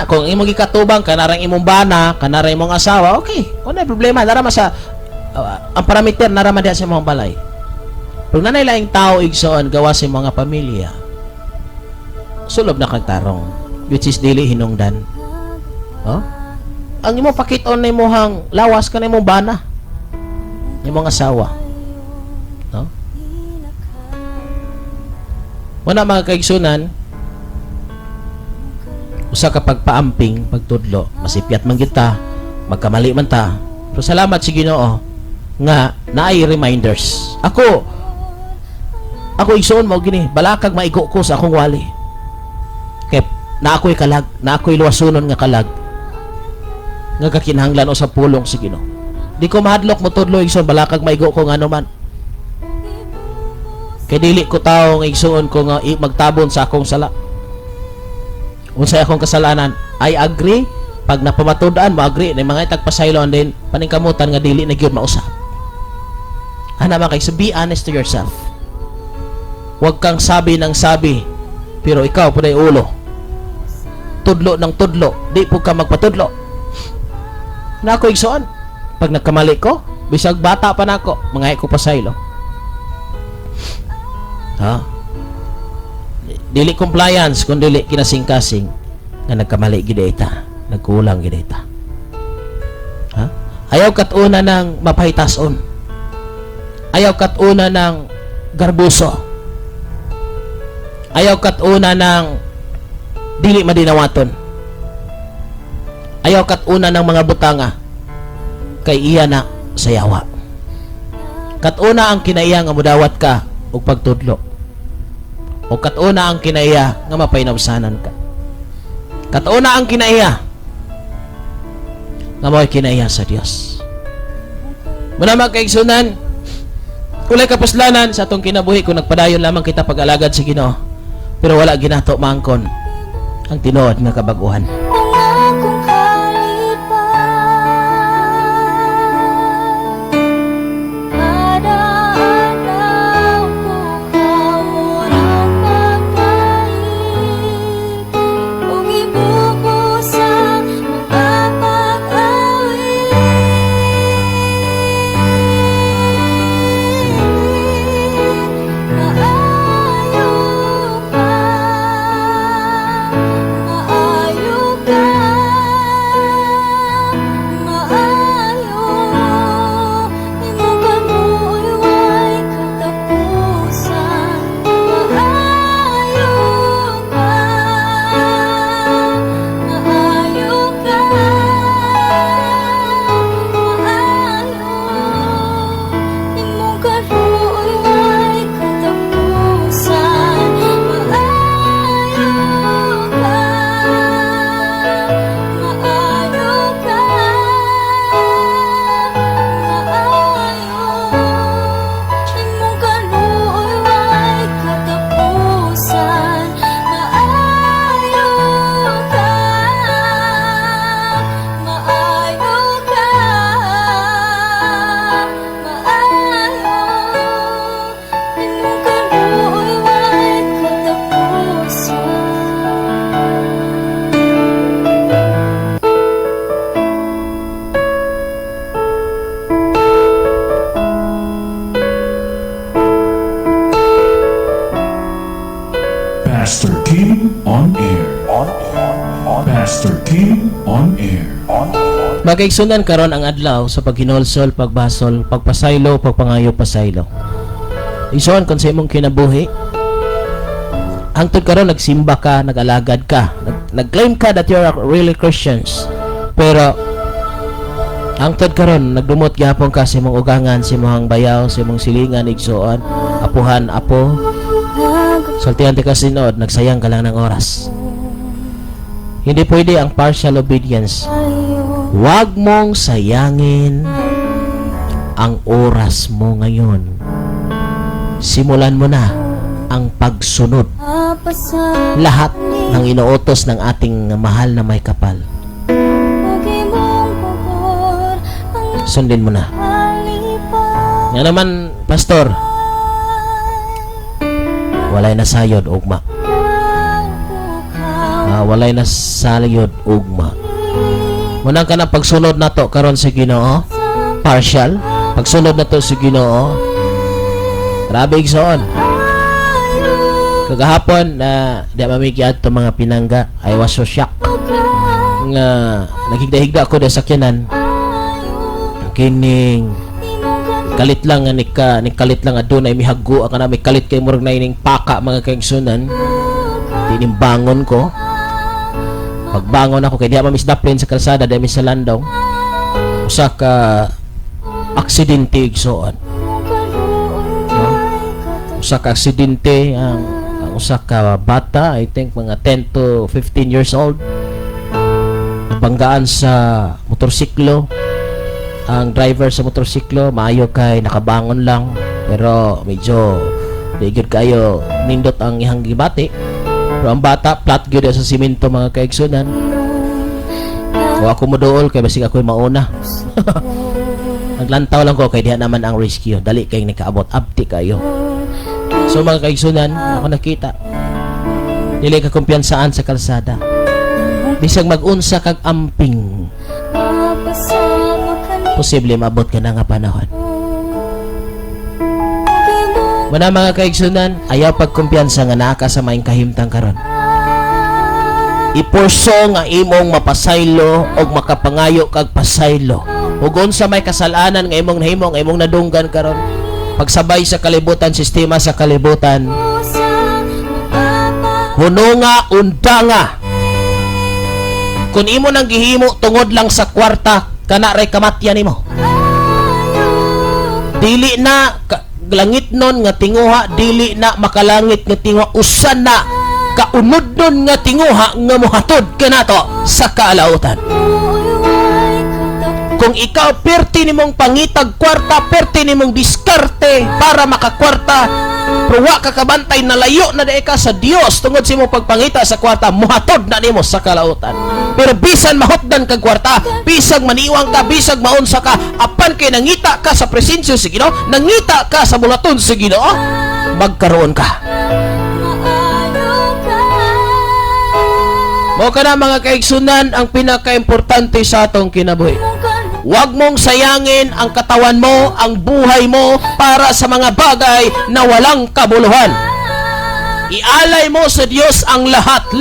kung imong gikatubang kanarang imong bana, kanarang imong asawa, okay. Wala problema, narama sa ang parameter narama diha sa imong balay. Pag nanay laing tao igsoon gawa sa mga pamilya, sulob na kang tarong, which is dili hinungdan. Ang imong pakiton na imong lawas ka na imong bana, imong asawa. Wala mga kaigsunan, usa ka pagpaamping, pagtudlo, masipyat man kita, magkamali man ta. Pero salamat sa Ginoo nga naay reminders. Ako igsoon mo gini, balakag maigo ko sa akong wali. Kay na ako'y kalag, na ako'y luwasunon nga kalag. Nga kakinahanglan o sa pulong sa Ginoo. Di ko mahadlok mo tudlo igsoon, balakag maigo ko ngano man. Kay dili ko taong igsoon ko nga magtabon sa akong sala. Unsay akong kasalanan, I agree. Pag napamatudan mo agree na mga itagpasaylon din paningkamutan nga dili na gyud mausap. Ana man kay, so be honest to yourself. Huwag kang sabi ng sabi pero ikaw puday ulo. Tudlo ng tudlo, di po ka magpatudlo. Na ako igsoon, pag nagkamali ko, bisag bata pa nako, mga ko pasaylo. Dili compliance kung dili kinasing-kasing nga nagkamali gid ita, nagkulang gid ita. Ayaw katuna ng mapahitason. Ayaw katuna ng garbuso. Ayaw katuna ng dili madinawaton. Ayaw katuna ng mga butanga kay iya na sayawa. Katuna ang kinaiya nga mudawat ka og pagtudlo. O katuna ang kinaiya nga mapainabsanan ka. Katuna ang kinaiya nga mo'y kinaiya sa Dios. Muna mga kaigsunan, ulay kapuslanan sa atong kinabuhi kung nagpadayon lamang kita pag-alagad sa Ginoo, pero wala ginato maangkon ang tinuod nga kabaguhan. Ang akong kalipan, kada adlaw ko kamo ng pagpalit, ug ibubusan mga pag-awit. Maayo ka, Pastor King on air. Magkaigsunan karon ang adlaw sa paghinolsol, pagbasol, pagpasaylo, pagpangayo pasaylo. Isuon kon sa imong kinabuhi. Hangtod karon nagsimba ka, nagalagad ka, nag-claim ka that you are really Christians. Pero hangtod karon nagdumot gyapon ka sa imong ugangan, sa imong bayaw, sa imong silingan, igsuon, apuhan, apo. Sultihan ti ka sinod, nagsayang ka lang ng oras. Hindi pwede ang partial obedience. Huwag mong sayangin ang oras mo ngayon. Simulan mo na ang pagsunod. Lahat ng inuutos ng ating mahal na may kapal. Sundin mo na. Nga naman, Pastor, walay na sayod, ugma. Walay na sayod, ugma. Munang ka na pagsunod na to karon sa Ginoo, partial, pagsunod na to sa Ginoo, grabe igsoon. Kagahapon na di mamigyan to mga pinangga, I was so shocked nga naghigda-higda ako sa sakyanan. Kining kalit lang nga kalit lang adunay mihago ka na may kalit kay murag na ining paka mga kaigsunan. Tinimbangon ko. Pagbangon ako kay di ma misdaplin sa kalsada dahil sa landong. Usa ka aksidente igsoon. Usa ka aksidente ang usa ka bata, I think mga 10 to 15 years old. Nabanggaan sa motorsiklo. Ang driver sa motorsiklo maayo kay nakabangon lang pero medyo digid kayo nindot ang ihang gibati. Pero ang bata flat gyud sa simento mga kaigsunan. O ako moduol kay basig ako mauna. Naglantaw lang ko kay diha naman ang rescue. Dali kay nikaabot abti kayo. So mga kaigsunan, ako nakita. Dili ka kumpiyansaan sa kalsada. Bisag mag-unsa kag amping. Posible maabot ka na nga panahon. Muna mga kaigsunan, ayaw pagkumpiyansa nga naa ka sa maing kahimtang karon. Iporso nga imong mapasaylo og makapangayo kag pasaylo. Ug unsa may kasalanan nga imong nahimo nga imong nadunggan karon. Pagsabay sa kalibutan, sistema sa kalibutan. Hununga undanga. Kung imo nang gihimo tungod lang sa kwarta, kana ray kamatyan nimo. Dili na langit nun nga tinguha, dili na makalangit nga tinguha, usan na kaunod nun nga tinguha nga muhatod kanato sa kaalautan. Kung ikaw perti nimong pangitag kwarta, perti nimong diskarte para makakwarta, pero wa ka kabantay na layo na dae ka sa Dios tungod sa imong pagpangita sa kwarta, muhatod na nimo sa kalautan. Pero bisan mahotdan kag kwarta, bisag maniwang ka, bisag maunsa ka, apan kay nangita ka sa presensya sa Ginoo, nangita ka sa bulaton sa Ginoo, magkaroon ka. Mao kana mga kaigsunan ang pinakaimportante sa atong kinabuhi. Huwag mong sayangin ang katawan mo, ang buhay mo para sa mga bagay na walang kabuluhan. Ialay mo sa Diyos ang lahat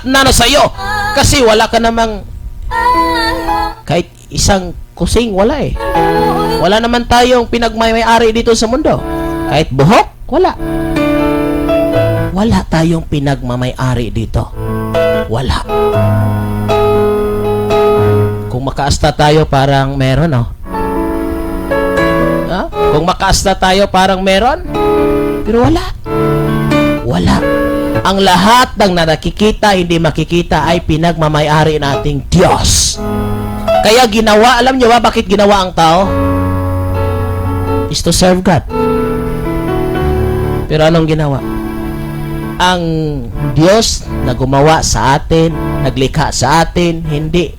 na nasa iyo. Kasi wala ka namang kahit isang kusing, wala eh. Wala naman tayong pinagmay-ari dito sa mundo. Kahit buhok, wala. Wala tayong pinagmamay-ari dito. Wala. Kung makaasta tayo parang meron, oh. Ha? Kung makaasta tayo parang meron, pero wala. Wala. Ang lahat ng nakikita, hindi makikita ay pinagmamay-ari nating Diyos. Kaya ginawa, alam nyo ba bakit ginawa ang tao? Is to serve God. Pero anong ginawa? Ang Diyos na gumawa sa atin, naglikha sa atin, hindi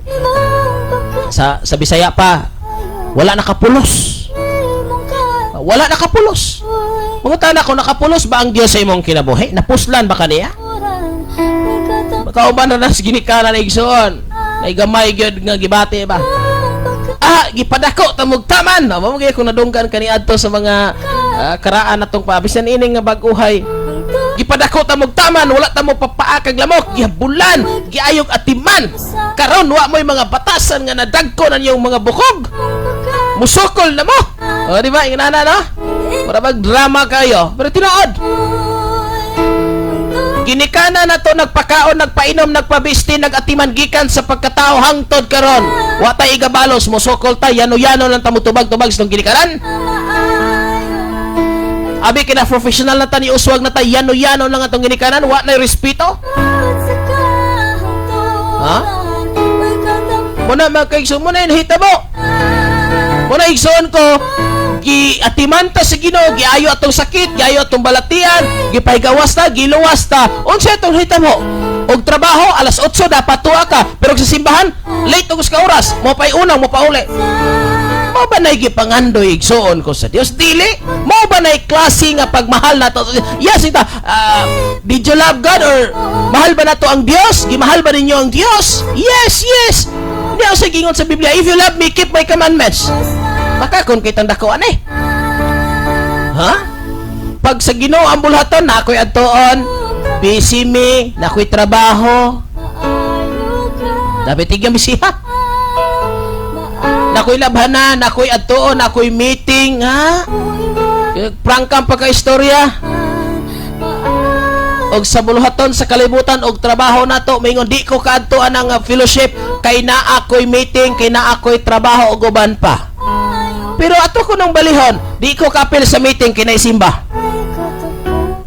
sa Bisaya pa, wala nakapulos. Wala nakapulos. Mga tana ko, nakapulos ba ang Diyos sa imong kinabuhi? Napuslan ba kaniya? Makauban na nas ginikanan na igsoon. Naigamay gyud nga gibati ba? Gipadako tamog taman. Mamagay kung nadunggan kani adto sa mga karaan natong pabisan ining nga bag-uhay. Gipadako dako ta mogtaman, wala ta mo papaakag lamok, gihabulan, giayog atiman. Karon wa mo'y mga batasan nga nadagko na niyong mga bukog. Musukol na mo. O di ba, inana no? Para bag drama kayo. Pero tinuod. Ginikana na to nagpakaon, nagpainom, nagpabiste, nagatiman gikan sa pagkatao hangtod karon. Wa tay igabalos, musukol ta, yano-yano lang ta mutubag-tubag sa ginikanan. Abi kina professional na ta ni uswag na ta, yano-yano lang atong ginikanan, wa nay respeto. Ha? Muna mga kaigsoon, muna yung hitabo. Muna igsoon ko, giatiman ta sa Ginoo, giayo atong sakit, giayo atong balatian, gipahigawas ta, giluwas ta. Unsa itong hitabo? Og trabaho, alas 8 dapat tuwa ka, pero sa simbahan, late ugos ka oras, mo pa'y unang, mo pa uli. Mo ba na'y gipangandoy igsoon ko sa Dios? Dili. Mo ba na'y klase nga pagmahal na to? Yes, ita. Did you love God or mahal ba na to ang Dios? Gimahal ba ninyo ang Dios? Yes, yes. Hindi ako gingon sa Biblia, if you love me, keep my commandments. Maka kung kitang dakuan eh. Ha? Pag sa Ginoo ang bulhaton, na ako'y adtoon, busy me, na ako'y trabaho. Dapat tigyan bisiha. Na ako'y labhanan, na ako'y adtoon, na ako'y meeting, ha? Prangkang pagka-istorya. Og sa bulhaton sa kalibutan og trabaho nato mingon di ko kaadtuan ang fellowship kay naa ako'y meeting, kay naa ako'y trabaho og uban pa. Pero ato ko nang balihon, di ko kapil sa meeting kinay simba.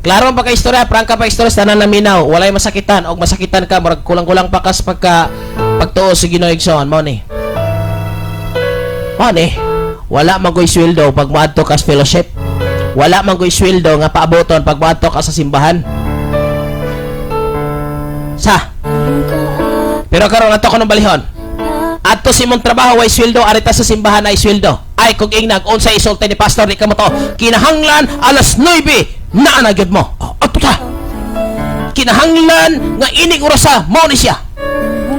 Klaro ang pagka-istorya, prangka pa istorya tanan naminaw, walay masakitan og masakitan ka murag kulang-kulang pa kas pagtuo sa Ginoo igsoon mo ni. Wala man ko'y sweldo pag moadto ka sa fellowship. Wala man ko'y sweldo nga paaboton pag moadto ka sa simbahan. Pero karon ato ko nang balihon. Ato si mong trabaho ay sweldo, arita sa simbahan ay sweldo. Ay kung ingnag unsay isulti ni pastor di ka mo to. Kinahanglan alas 9 na anagid mo. Ato ta. Kinahanglan nga inig orasa mo ni siya.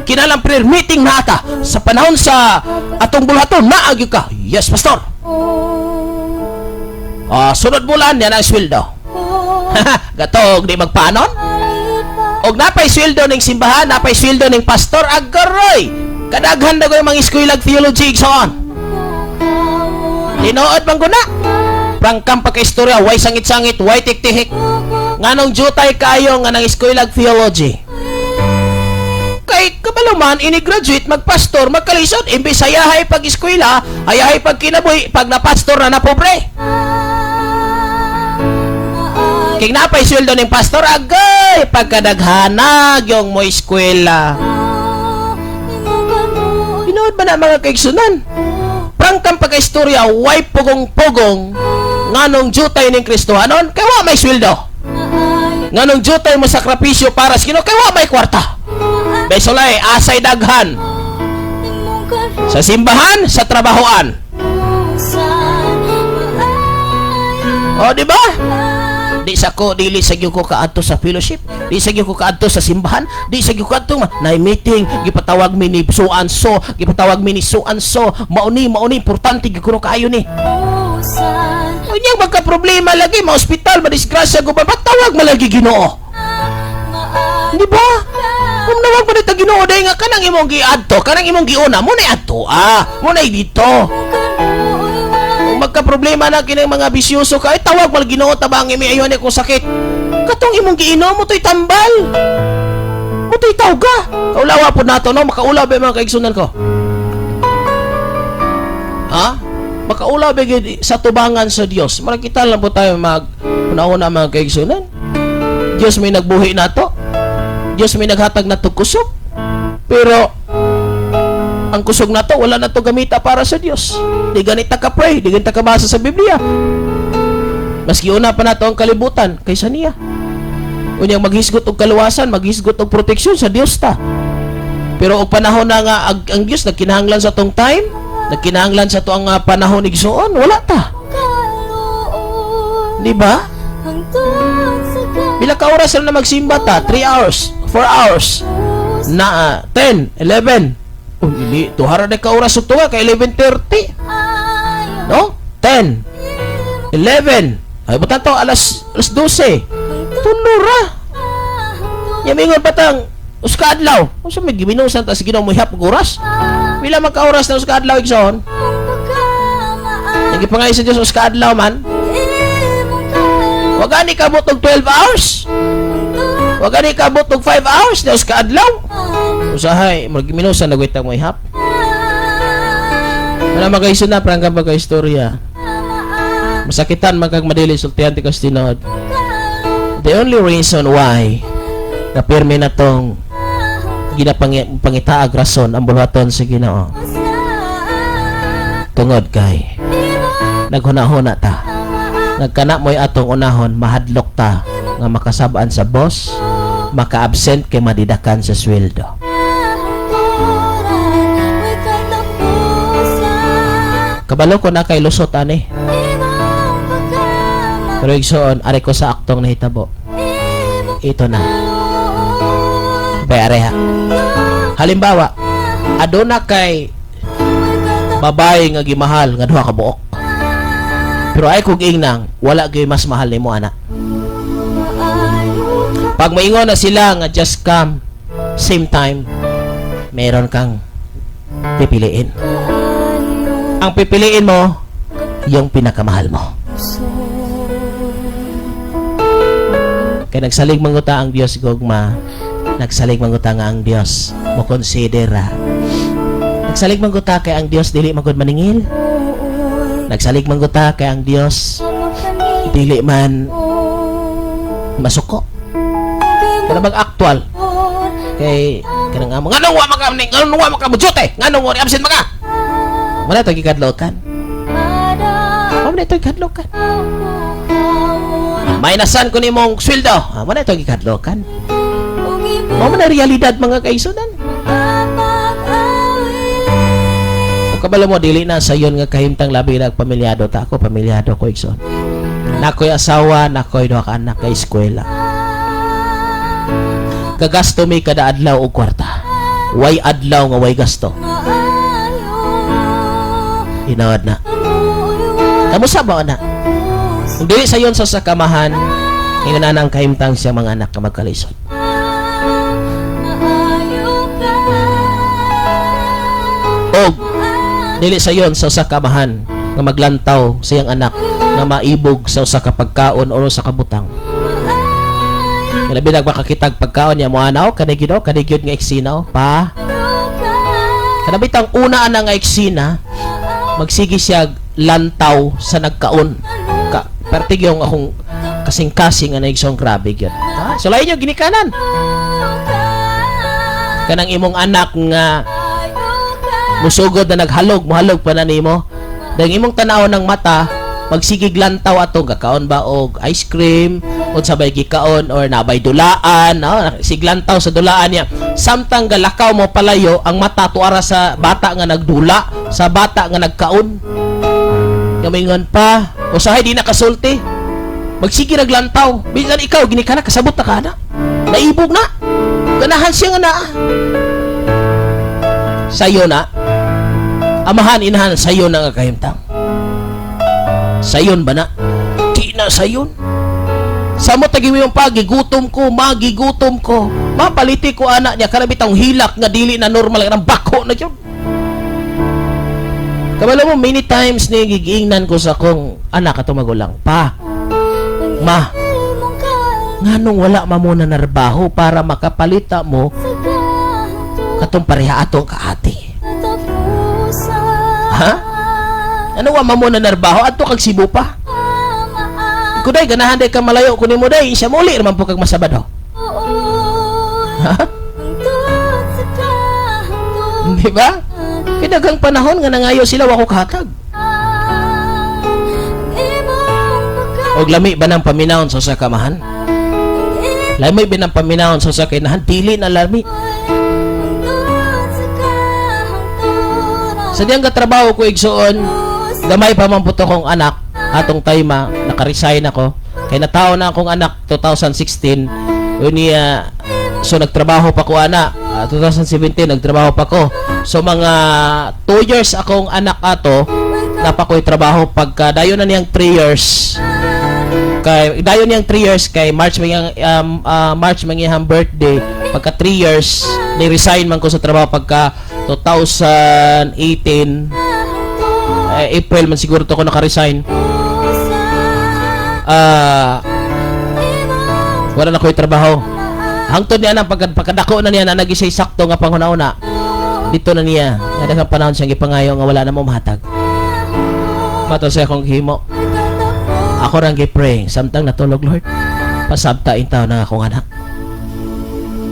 Kinalang prayer meeting na ata sa panahon sa atong bulhaton na agyo ka. Yes, pastor. Sunod bulan yan ang sweldo. Gatog di magpanon. Og napay sweldo ning simbahan, napay sweldo ning pastor, agaroy. Kadaghan na ko yung mga eskwela theology igsoon. Tinuod man guna. Prangkam pagka-istorya, way sangit-sangit, way tik-tihik. Nganong jutay kayo nga ng eskwela theology. Kay kabaluman, ini-graduate, magpastor, magkalisod, imbis ayahay pag-eskwela, ayahay pag-kinabuhi, pag na-pastor na pobre. Kaya napay sweldo ng pastor, agay, pagkadaghanag yung mo eskwela. Pinood ba na mga kaigsunan? Prangkang pagka-istorya, way pugong-pugong, nganong jutay ng Kristohanon, kaya wa may sweldo. Nganong jutay mo sakripisyo para sa Ginoo, kaya wa may kwarta. Besolay, asay daghan. Sa simbahan, sa trabahoan. O, di ba? Di sa ko, dili sa gyud ko kaadto sa fellowship, di sa gyud ko kaadto sa simbahan, di sa gyud ko kaadto na meeting, gipatawag mi ni so-and-so, gipatawag mi ni so-and-so, mauni, importante gyud ko kaayo ni. Unyang magka problema lagi, ma-hospital, madisgrasya, patawag malagi Ginoo. Di ba? Kung nawag mo dito Ginoo, dahil nga kanang imong giadto, kanang imong giuna, muna adto, muna dito. Magka-problema na kinang mga bisyoso ka, tawag mal Ginoo tabang imi ayon ko sakit. Katong imong giinom mo to'y tambal. Mo to'y tawga. Kaulawa po nato no, makaulaw ba mga kaigsunan ko? Ha? Makaulaw ba sa tubangan sa Dios? Makita lang po tayo una-una mga kaigsunan. Dios may nagbuhi nato. Dios may naghatag nato kusog. Pero ang kusog na to, wala na to gamita para sa Dios. Di ganita ka pray, di ganita ka basa sa Biblia. Maski una pa na to ang kalibutan kaysa niya. Unyang maghisgot og kaluwasan, maghisgot og proteksyon sa Dios ta. Pero og panahon na nga ang Dios nagkinahanglan sa tong time, nagkinahanglan sa to ang panahon igsuon, wala ta. Di ba? Bila ka oras na magsimba ta? 3 hours, 4 hours, na 10, 11. Hindi, tuhara na ka oras ito nga, ka 11:30. No? 10, 11. Ay, buta to, alas 12. Tunura. Yamingon patang uska adlaw. Unsa may giminusan ta sa Ginoo mo ihap og oras? Pila man ka oras na uska adlaw igsoon? Nagipangay sa Dios uska adlaw man. Wa gani ka og 12 hours. Wa gani ka og 5 hours na uska adlaw. Usahay magiminusan na mo ihap. Wala magaisun na prangka istorya. Masakitan magkag madili sultihan ti kastinod. The only reason why napirmi na tong ginapangitaag rason ang bulwaton sa Ginoo tungod kay naghuna-huna ta, nagkana mo'y atong unahon mahadlok ta nga makasabaan sa boss, maka-absent kay madidakan sa sweldo. Kabalo ko na kay lusot ani. Pero igsoon, ari ko sa aktong nahitabo. Ito na. Pareha. Halimbawa, aduna kay babae nga gimahal nga duha ka buok. Pero ay kung ingnang, wala gyud mas mahal nimo ana. Pag maingon na sila nga just come same time, meron kang pipiliin. Ang pipiliin mo yung pinakamahal mo. Kaya nagsalig manguta ang Dios gugma. Nagsalig manguta nga ang Dios mo konsidera. Nagsalig manguta kay ang Dios dili magud maningil. Nagsalig manguta kay ang Dios dili man masuko. Kana mag-actual kay kanang amo nganong wa makabujote nganong wa absent maka. Wala to gikadlokan. Wala to gikadlokan. Minasan ko nimong sweldo. Wala to gikadlokan. Mo man realidad mga kaisunan. Kung kabalo mo dili na sayon nga kahimtang labi nag pamilyado ta ako pamilyado ko igsoon. Nakoy asawa, nakoy duha ka anak kay eskwela. Gagasto mi kada adlaw og kwarta. Way adlaw nga way gasto. Inawad na. Kamusta ba na? Kung dili sayon sa sakamahan, hinganan ang kahimtang siya mga anak ka magkalisod. Og dili sayon sa sakamahan nga maglantaw sa iyang anak nga maibog sa usa ka pagkaon o sa kabutang. Labi nagmakakitag pagkaon niya mo anaw kanigid nga eksina pa. Kanabitang una ana nga eksina magsigi siya lantaw sa nagkaon. Pertig yung akong kasing-kasing nga naigsong grabe yun. So lain nyo ginikanan. Kanang imong anak nga musugod na muhalog pa na nimo. Dahil imong tanaw ng mata, magsigig lantaw atong kakaon ba og ice cream, o sabay gikaon or nabay dulaan, siglantaw sa dulaan niya. Samtang galakaw mo palayo, ang mata tuara sa bata nga nagdula, sa bata nga nagkaon. Gamingon pa, usahay di nakasulti. Magsige naglantaw. Bisan ikaw ginikana kasabot na kana. Naibog na. Ganahan siya nga na. Sayo na. Amahan inahan sayo na nga kahimtang. Sayon ba na? Di na sayon. Samot tagiwi yung pagigutom ko, magigutom ko. Mapaliti ko anak niya karabitang hilak nga dili na normal ng bako na yun. Kabalo mo, many times ni gigiingnan ko sa kong anak at magulang. Pa, ma, nganong wala ma muna narbaho para makapalita mo katong pareha atong kaati. Ha? Ano wa ma muna narbaho? Ato kag Cebu pa? Kuday, ganahan day ka malayo kunin mo day. Siya muli naman po kag masabado. Ha? Di ba? Kinagang panahon nga nangayo sila wako kahatag. Og lami ba ng paminahon sa sakamahan? Lami ba ng paminahon sa sakinahan? Dili na lami. Sa diyang katrabaho ko igsoon, gamay pa man puto kong anak, atong tayma, nakaresign ako. Kaya natao na akong anak 2016. Unya, so nagtrabaho pa ko anak. 2017 nagtrabaho pa ko. So mga 2 years akong anak ato, napakoy trabaho pagka dayon na niyang 3 years. kay dayon yang 3 years kay March man yang birthday. Pagka 3 years, ni-resign man ko sa trabaho pagka 2018 April man siguro to ko naka-resign. Wala na ko yung trabaho. Hangtod niya na pagkadako na niya na nagisay sakto nga panghuna-una. Dito na niya. Nga sa panahon siyang ipangayo nga wala na mo mahatag. Mato sa akong himo. Ako rang gi-pray. Samtang natulog, Lord. Pasabtain taon ng akong anak.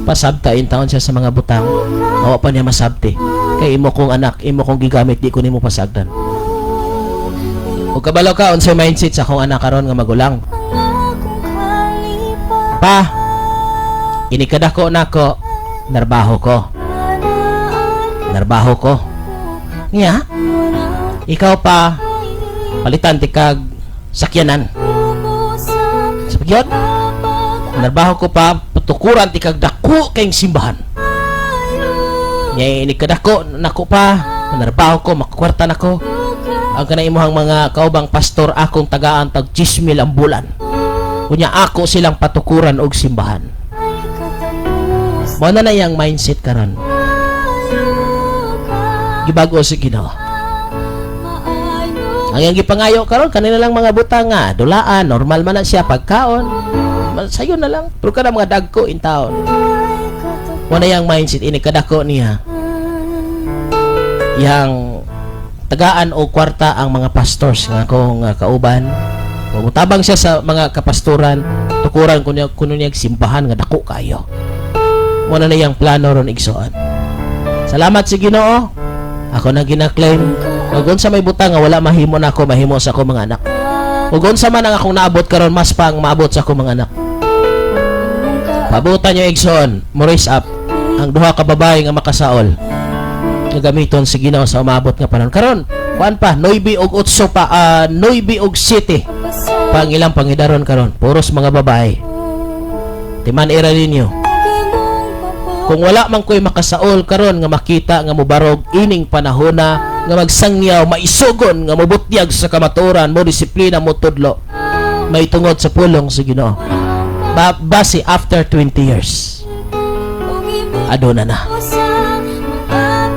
Pasabtain taon siya sa mga butang. Awa pa niya masabti. Kay imo kong anak, imo kong gigamit, di ko nimo pasagdan. Ug kabalo ka unsay mindset sa akong anak karon nga magulang. Pa, inikadako nako, narbaho ko. Nya, ikaw pa, palitan tikag sakyanan. Sa pagyod, narbaho ko pa, patukuran tikag dako kayong simbahan. Nya, inikadako nako pa, narbaho ko, makakwarta nako. Ang kanaimuhang mga kaubang pastor akong tagaan tag 10,000 ang bulan. Kunya ako silang patukuran og simbahan. Mo na yang mindset karon. Gibago si Ginoo. Ang yang gipangayo karon kanila lang mga butang nga dulaan, normal man na siya pagkaon. Sayo na lang. Pero kana mga dagko in taon. Mo na yang mindset ini kadako niya. Yang tagaan o kwarta ang mga pastors nga akong kauban. Mutabang siya sa mga kapastoran, tukuran kuno niya simbahan nga dako kayo. Mo na yang plano ron igsoon. Salamat sa Ginoo. Ako na gina-claim. Ug unsa may butang nga wala mahimo nako, mahimo sa akong mga anak. Ug unsa man ang akong naabot karon, mas pa ang maabot sa akong mga anak. Pabutan niyo igsoon, mo raise up ang duha ka babae nga makasaol. Gamiton si Ginoo sa umabot nga panahon karon. Kuan pa 9 og 8 pa 9 og 7 pang ilang pangidaron karon puros mga babae. Timan era ninyo. Kung wala man ko'y makasaol karon nga makita nga mobarog ining panahona nga magsangyaw, maisugon nga mobutyag sa kamaturan, mo disiplina, mo tudlo, may tungod sa pulong si Ginoo. Base after 20 years. Aduna na.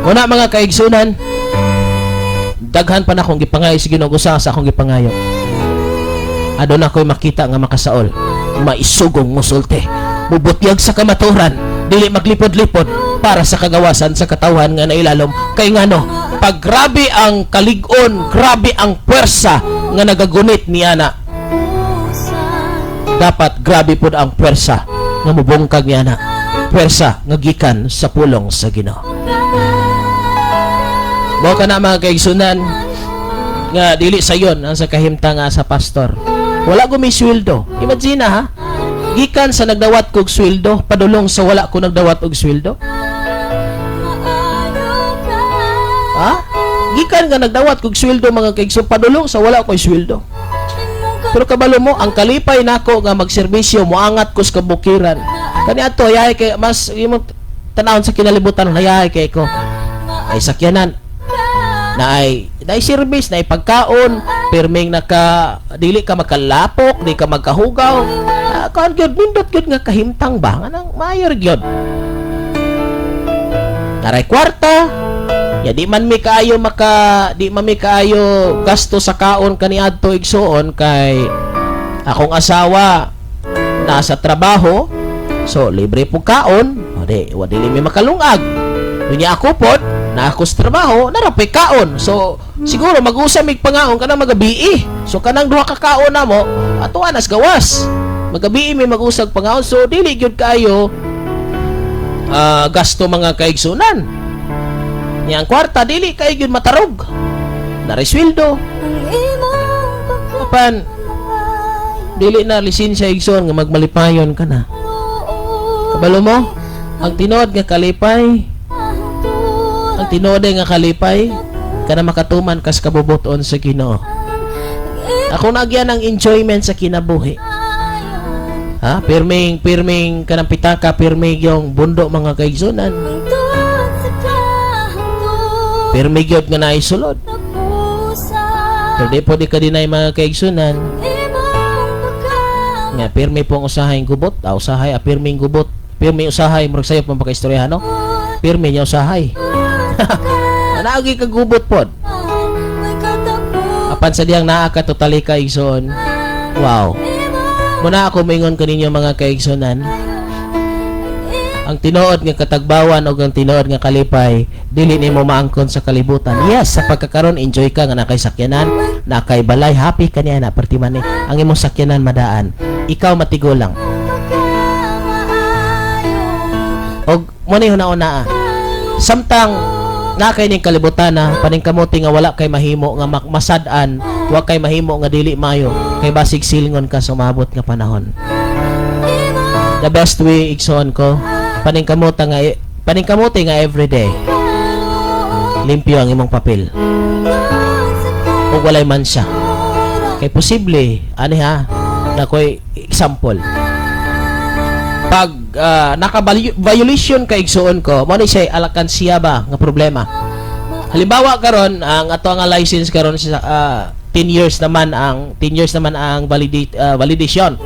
Una mga kaigsunan, daghan pa na akong gipangayo sa Ginoo sa akong gipangayo. Aduna ko'y makita nga makasaol, maisugong musulti, mubutyag sa kamaturan, dili maglipod-lipod para sa kagawasan sa katawan nga nailalom. Kay ngano, pag grabe ang kalig-on, grabe ang puwersa nga nagagunit niya na, dapat grabe pod ang puwersa nga mubungkag niya na, puwersa nga gikan sa pulong sa Ginoo. Mo ka na mga kaigsunan nga dili sayon ang sa kahimtang sa pastor. Wala ko may sweldo. Imagine ha, gikan sa nagdawat kog sweldo, padulong sa wala ko nagdawat og sweldo. Ha? Gikan nga nagdawat kog sweldo mga kaigsunan, padulong sa wala ko sweldo. Pero kabalo mo, ang kalipay nako nga magserbisyo, moangat ko sa kabukiran. Kani ato yahay kay mas imong tanawon sa kinalibutan, yahay kay ko. Ay sakyanan na ay service, na ay pagkaon, pirming dili ka makalapok, di ka magkahugaw. Kuan gyud nindot gyud nga kahimtang ba nga nang mayor gyud. Naray kwarta, ya di man mi kaayo gasto sa kaon kaniadto igsuon kay akong asawa nasa trabaho, so libre po kaon, wa dili mi makalungag. Dunya ako pod na ako sa trabaho, narapay kaon. So, siguro mag-usamig pangaon ka na magabii. So, kanang duha ka kaon na mo, ato anas gawas. Magabii may mag-usag pangaon. So, dili gyud kayo gasto mga kaigsunan. Yang kwarta, dili kayo gyud matarog. Narisweldo. Kapan, dili na lisensya igsoon nga magmalipayon ka na. Kabalo mo, ang tinod nga kalipay, ang tinode nga kalipay kana makatuman kas kabubuton sa Ginoo. Ako nagyan ang enjoyment sa kinabuhi. Ha, pirming kanang pitaka, pirming yung bundo mga kaigsunan. Pirming gyud nga naisulod. Pero di ka dinay mga kaigsunan. Nga pirmi pong usahay gubot, usahay pirmi gubot, pirmi usahay murag sayo pang pagkaistorya no. Pirmi niya usahay. Naagi ka gubot pod. Apan sa diyang naa ka totally ka igsoon. Wow. Muna ako moingon kaninyo mga kaigsonan. Ang tinuod nga katagbawan o ang tinuod nga kalipay, dili nimo maangkon sa kalibutan. Yes, sa pagkakaroon enjoy ka nga nakay sakyanan, nakay balay, happy ka niya na partiman ni. Ang imong sakyanan madaan, ikaw matigo lang. Og mo ni una-una. Samtang nakay ning kalibutan na paning kamuti nga wala kay mahimo nga masad-an, wa kay mahimo nga dili maayo, kay basig silingon ka sa umabot nga panahon. The best way igsoon ko, paningkamuti nga everyday limpyo ang imong papel ug walay mansya kay posible ani ha nakoy example pag naka-violation ka igsuon ko mo ni say alakansiya ba nga problema. Halimbawa karon ang ato nga license karon sa 10 years naman ang validation.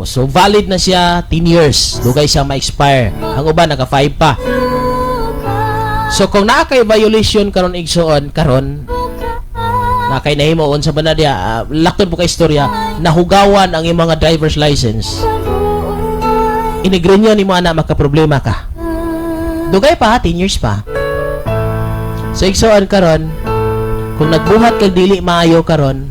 So valid na siya 10 years. Dugay siya ma-expire. Ang uban naka 5 pa. So kung naa kay violation karon igsuon karon nakay nahimo sa banadya lakton po kay istorya nahugawan ang imong mga driver's license. Inigrenyo nimo ana makaproblema ka. Dugay pa 10 years pa. So igsuon karon kung nagbuhat kag dili maayo karon,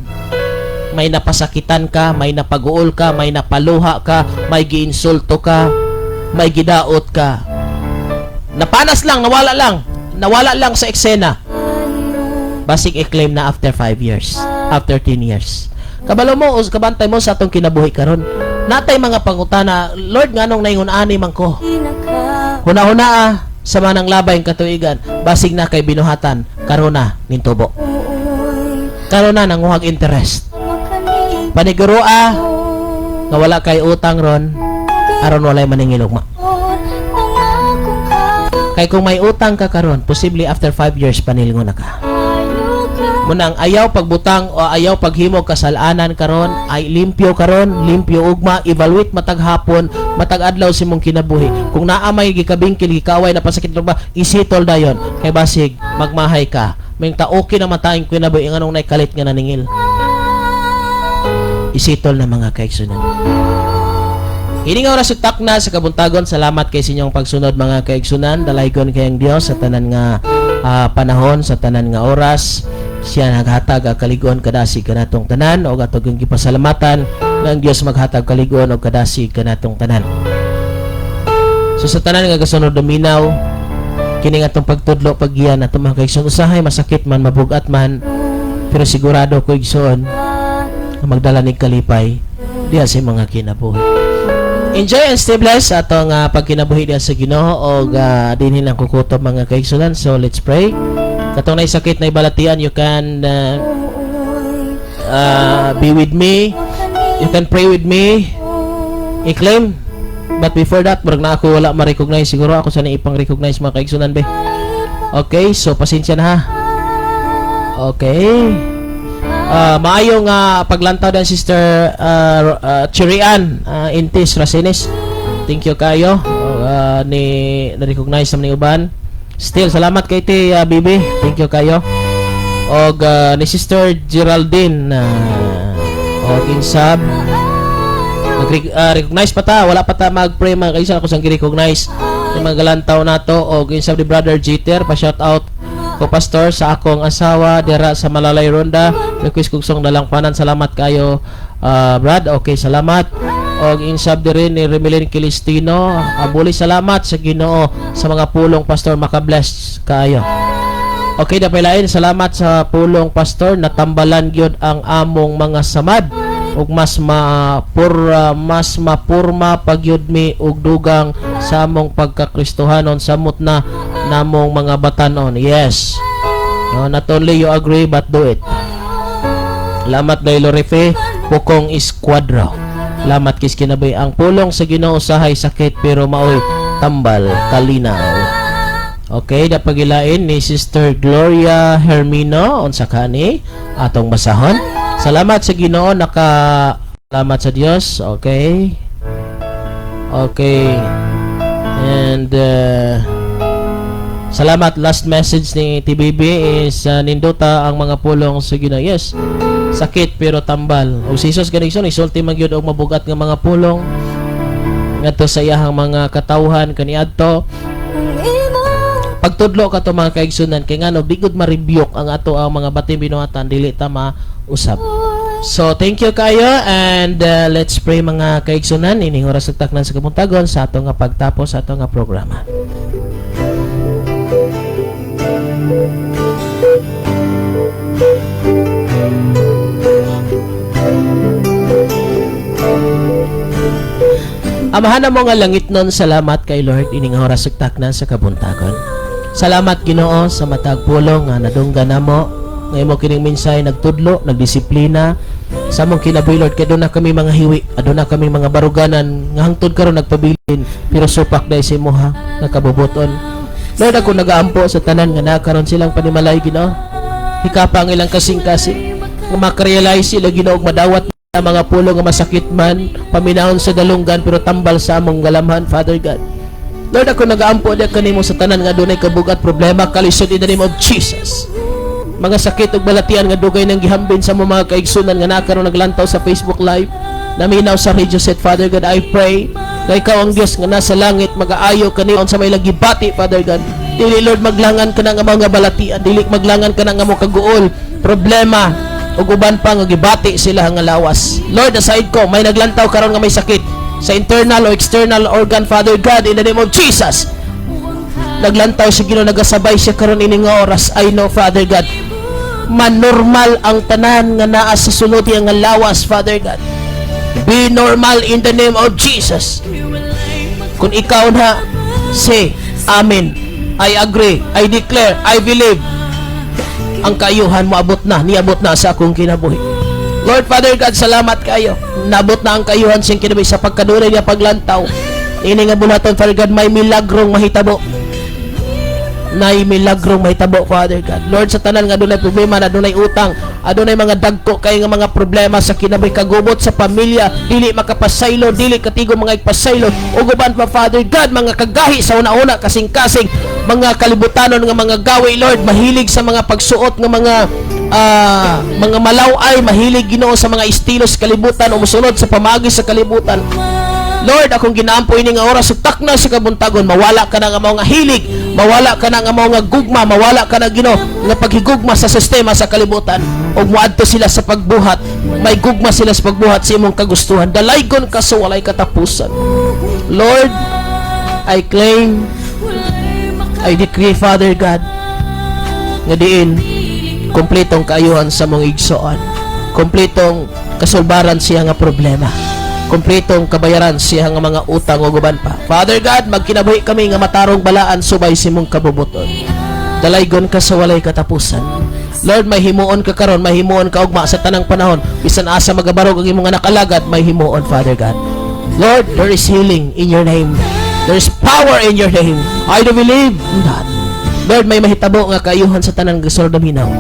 may napasakitan ka, may napaguol ka, may napaluha ka, may giinsulto ka, may gidaot ka. Napanas lang, nawala lang sa eksena. Basig i-claim na after 5 years, after 10 years. Kabalo mo, kabantay mo sa atong kinabuhi karon. Natay mga pangutana, Lord nganong naingon ani man ko. Huna-huna sa manang labay katuigan, basig na kay binuhatan, karona nintubo. Karona nanguhag interest. Panigurua nga wala kay utang ron, aron walay maningilugma. Kay kung may utang ka karon, posible after 5 years panilingon na ka. Munang ayaw pagbutang o ayaw paghimo kasalanan karon, ay limpyo karon, limpyo ugma, evaluate matag hapon, matag adlaw si mong kinabuhi. Kung naa may gikabingkil, gikaway na pasakit ba, isitol dayon. Kay basig magmahay ka. May ta okay na mataing kinabuhi nganong naikalit nga naningil. Isitol na mga kaigsunan. Ini nga oras utak na sa kabuntagon. Salamat kay sinyong pagsunod mga kaigsunan. Dalaygon kayang Dios sa tanan nga panahon, sa tanan nga oras. Siya naghatag kaliguan kadasi kanatong tanan o atong gipasalamatan ng Dios maghatag kaliguan o kadasi kanatong tanan. So sa tanan nga gasunod dominaw kini nga atong pagtudlo paggiyan atong mga kaigsunan usahay masakit man mabugat man pero sigurado ko igsoon magdala ning kalipay diha sa mga kinabuhi. Enjoy and stay blessed atong pagkinabuhi diha sa Ginoo og dinhin ang kukutob mga kaigsunan. So let's pray. Katong na sakit na ibalatian, you can be with me. You can pray with me. I-claim. But before that, marag na ako wala ma-recognize. Siguro ako sana ipang-recognize mga kaigsunan be. Okay, so pasensya na ha. Okay. Maayong paglantaw din Sister Chirian Intis Rasinis. Thank you kayo. Ni na-recognize sa mga uban. Still, salamat kay ti Bibi. Thank you kayo. Og ni Sister Geraldine og insab recognize pa ta. Wala pa ta mag-pray mga kaisa ako sang gi-recognize ni mga galantaw nato. Og insab ni Brother Jeter pa shout out ko pastor sa akong asawa dira sa Malalay Ronda. Request kong song dalang panan. Salamat kayo Brad. Okay, salamat. Og insab din ni Remilin Kilistino. Abuli salamat sa Ginoo sa mga pulong pastor makabless kayo. Okay, dapilain salamat sa pulong pastor natambalan gyud ang among mga samad ug mas mapurma pagyud mi og dugang sa among pagkakristohanon samot na namong mga batanon. Yes. No, not only you agree but do it. Salamat kay Lorefe Pukong Esquadro. Salamat kis kinabay ang pulong sa Ginoo usahay sakit pero maoy tambal kalinaw. Okay, dapagilain ni Sister Gloria Hermino unsa kani atong basahon. Salamat sa Ginoo Salamat sa Diyos. Okay. Okay. And salamat. Last message ni TBB is ninduta ang mga pulong sa Ginoo. Yes. Sakit pero tambal. O si Jesus ganison isulti man gyud og mabugat nga mga pulong ngadto sa iyahang mga katawhan kaniadto. Ang imong Pagtudlo ka to mga kaigsunan kay ngano bigod ma-rebuke ang ato ang mga batin binuhatan dili ta mausab. So thank you kayo and let's pray mga kaigsunan ining oras ug taknan sa kabuntagon sa ato nga pagtapos sa ato nga programa. Amahan mo nga langit nun, salamat kay Lord ining oras ug taknan sa kabuntagon. Salamat Ginoo sa matag pulong nga nadunggan namo nga imo kining minsay nagtudlo, nagdisiplina sa among kinabuhi Lord kay aduna kami mga hiwi, aduna kami mga baruganan nga hangtod karon nagpabilin pero supak dai sa imuha nga kabubuton. Lord ako nagaampo sa tanan nga nakaron silang panimalay Ginoo. Hikapa ang ilang kasing-kasing nga makarealize sila Ginoo og madawat na mga pulo nga masakit man paminahon sa dalunggan pero tambal sa among galamhan Father God. Lord ako nagaampo dia kanimo sa tanan nga dunay kabugat problema kalisod in the name of Jesus. Mga sakit ug balatian nga dugay nang gihambin sa mga kaigsunan nga nakaron naglantaw sa Facebook Live naminaw sa Radio Set Father God. I pray nga ikaw ang Dios nga nasa langit mag-aayo kanimo sa may lagibati Father God. Dili Lord maglangan ka na nga mga balatian, dili maglangan ka na nga mo kaguol problema ug uban pa nga gibati sila nga lawas. Lord, aside ko may naglantaw karon nga may sakit sa internal o external organ Father God in the name of Jesus. Naglantaw si Ginoo nagasabay siya karon ining oras. I know Father God manormal ang tanan nga naa sa sulod nga lawas Father God. Be normal in the name of Jesus. Kung ikaw na say amen, I agree, I declare, I believe ang kaayuhan mo abot na, niabot na sa akong kinabuhi. Lord Father God, salamat kayo. Nabot na ang kaayuhan siyang kinabuhi sa pagkadulay niya paglantaw. Ini nga buhaton Father God, may milagrong mahitabo. May milagrong mahitabo Father God. Lord, sa tanan nga adunay problema, adunay utang, adunay mga dagko kay nga mga problema sa kinabuhi kagubot sa pamilya, dili makapasaylo, dili katigo mga igpasaylo. Ug uban pa Father God, mga kagahi sa una-una kasing-kasing, mga kalibutanon nga mga gawi Lord, mahilig sa mga pagsuot nga mga malaway, mahilig Ginoo sa mga estilos kalibutan o musunod sa pamagi sa kalibutan. Lord, akong ginaampo ini nga oras ug takna sa kabuntagon, mawala ka na nga mga hilig, mawala ka na nga mga gugma, mawala ka na Ginoo nga paghigugma sa sistema sa kalibutan ug moadto sila sa pagbuhat, may gugma sila sa pagbuhat sa imong kagustuhan. Dalaygon ka sa walay katapusan. Lord, I claim, I decree Father God nga diin kumpletong kaayuhan sa mong igsoon, kumpletong kasulbaran siya nga problema, kumpletong kabayaran siya nga mga utang o guban pa. Father God, magkinabuhi kami nga matarong balaan subay si mong kabubuton. Dalaygon ka sa walay katapusan. Lord, may himuon ka karon, may himuon ka ugma sa tanang panahon. Bisan asa magabarog ang imong anak alagad, may himuon Father God. Lord, there is healing in your name. There is power in your name. I do believe in that. Lord, may mahitabo nga kaayuhan sa tanang gasoldo minaw.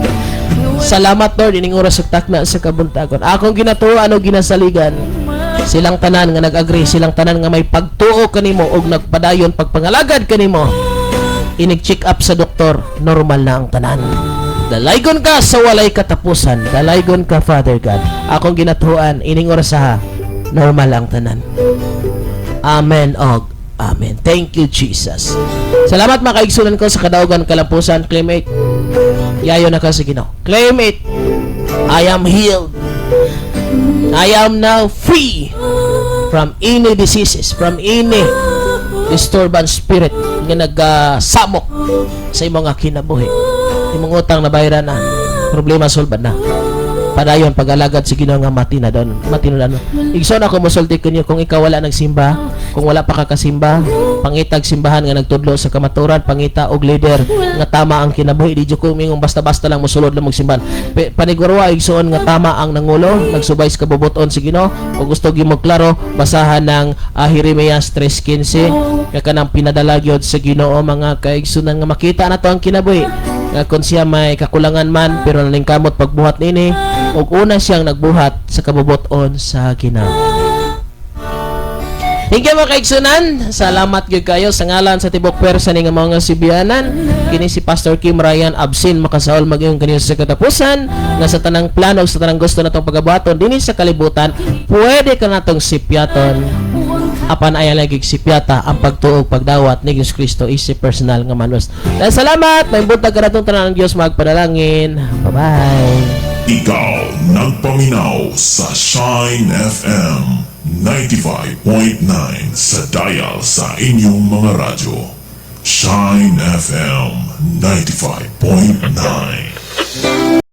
Salamat Lord ining oras ug takna sa kabuntagon. Akong ginatuoan o ginasaligan silang tanan nga nag-agree, silang tanan nga may pagtuo kanimo og nagpadayon pagpangalagad kanimo. Inig-check up sa doktor, normal na ang tanan. Dalaygon ka sa walay katapusan. Dalaygon ka Father God. Akong ginatuoan ining oras ha, normal ang tanan. Amen og amen. Thank you Jesus. Salamat mga kaigsunan ko sa kadaugan kalampusan. Claim it. Yayo na ka sa Ginoo. Claim it. I am healed. I am now free from any diseases, from any disturbance spirit nga nagsamok sa imong kinabuhi. Imong utang na bayaran na, problema solbad na. Padayon pag-alagad si Ginoo nga mati na doon. Mati na doon. Igsoon ako mosulti kanyo kung ikaw wala nagsimba, kung wala pa kakasimba, pangitag simbahan nga nagtudlo sa kamaturan, pangita og leader nga tama ang kinabuhi. Di ko mingong basta-basta lang mosulod lang magsimbahan. Panigurwa igsoon nga tama ang nangulo, nagsubay sa kabubuton si Ginoo. Kung gusto gyud mo klaro, basahan ng Jeremias 3:15 nga kanang pinadala gyud sa Ginoo mga kaigsunan nga makita nato ang kinabuhi. Nga kung siya may kakulangan man pero nalingkamot pagbuhat nini, ug una siyang nagbuhat sa kabubuton sa Ginoo. Hingga mga kaigsunan, salamat gyud kayo sa ngalan sa tibok pwersa ni nga mga sibianan. Kini si Pastor Kim Ryan absin makasaol magayong kaniya sa katapusan nga sa tanang plano sa tanang gusto natong pagabuhaton dinhi sa kalibutan, pwede ka natong sipyaton. Apan ay lagi sipyata ang pagtuog pagdawat ni Jesus Kristo isip personal nga manos. Dahil salamat, may buntag ka natong tanan ng Dios magpadalangin. Bye-bye. Ikaw nagpaminaw sa Shine FM 95.9 sa dial sa inyong mga radyo. Shine FM 95.9.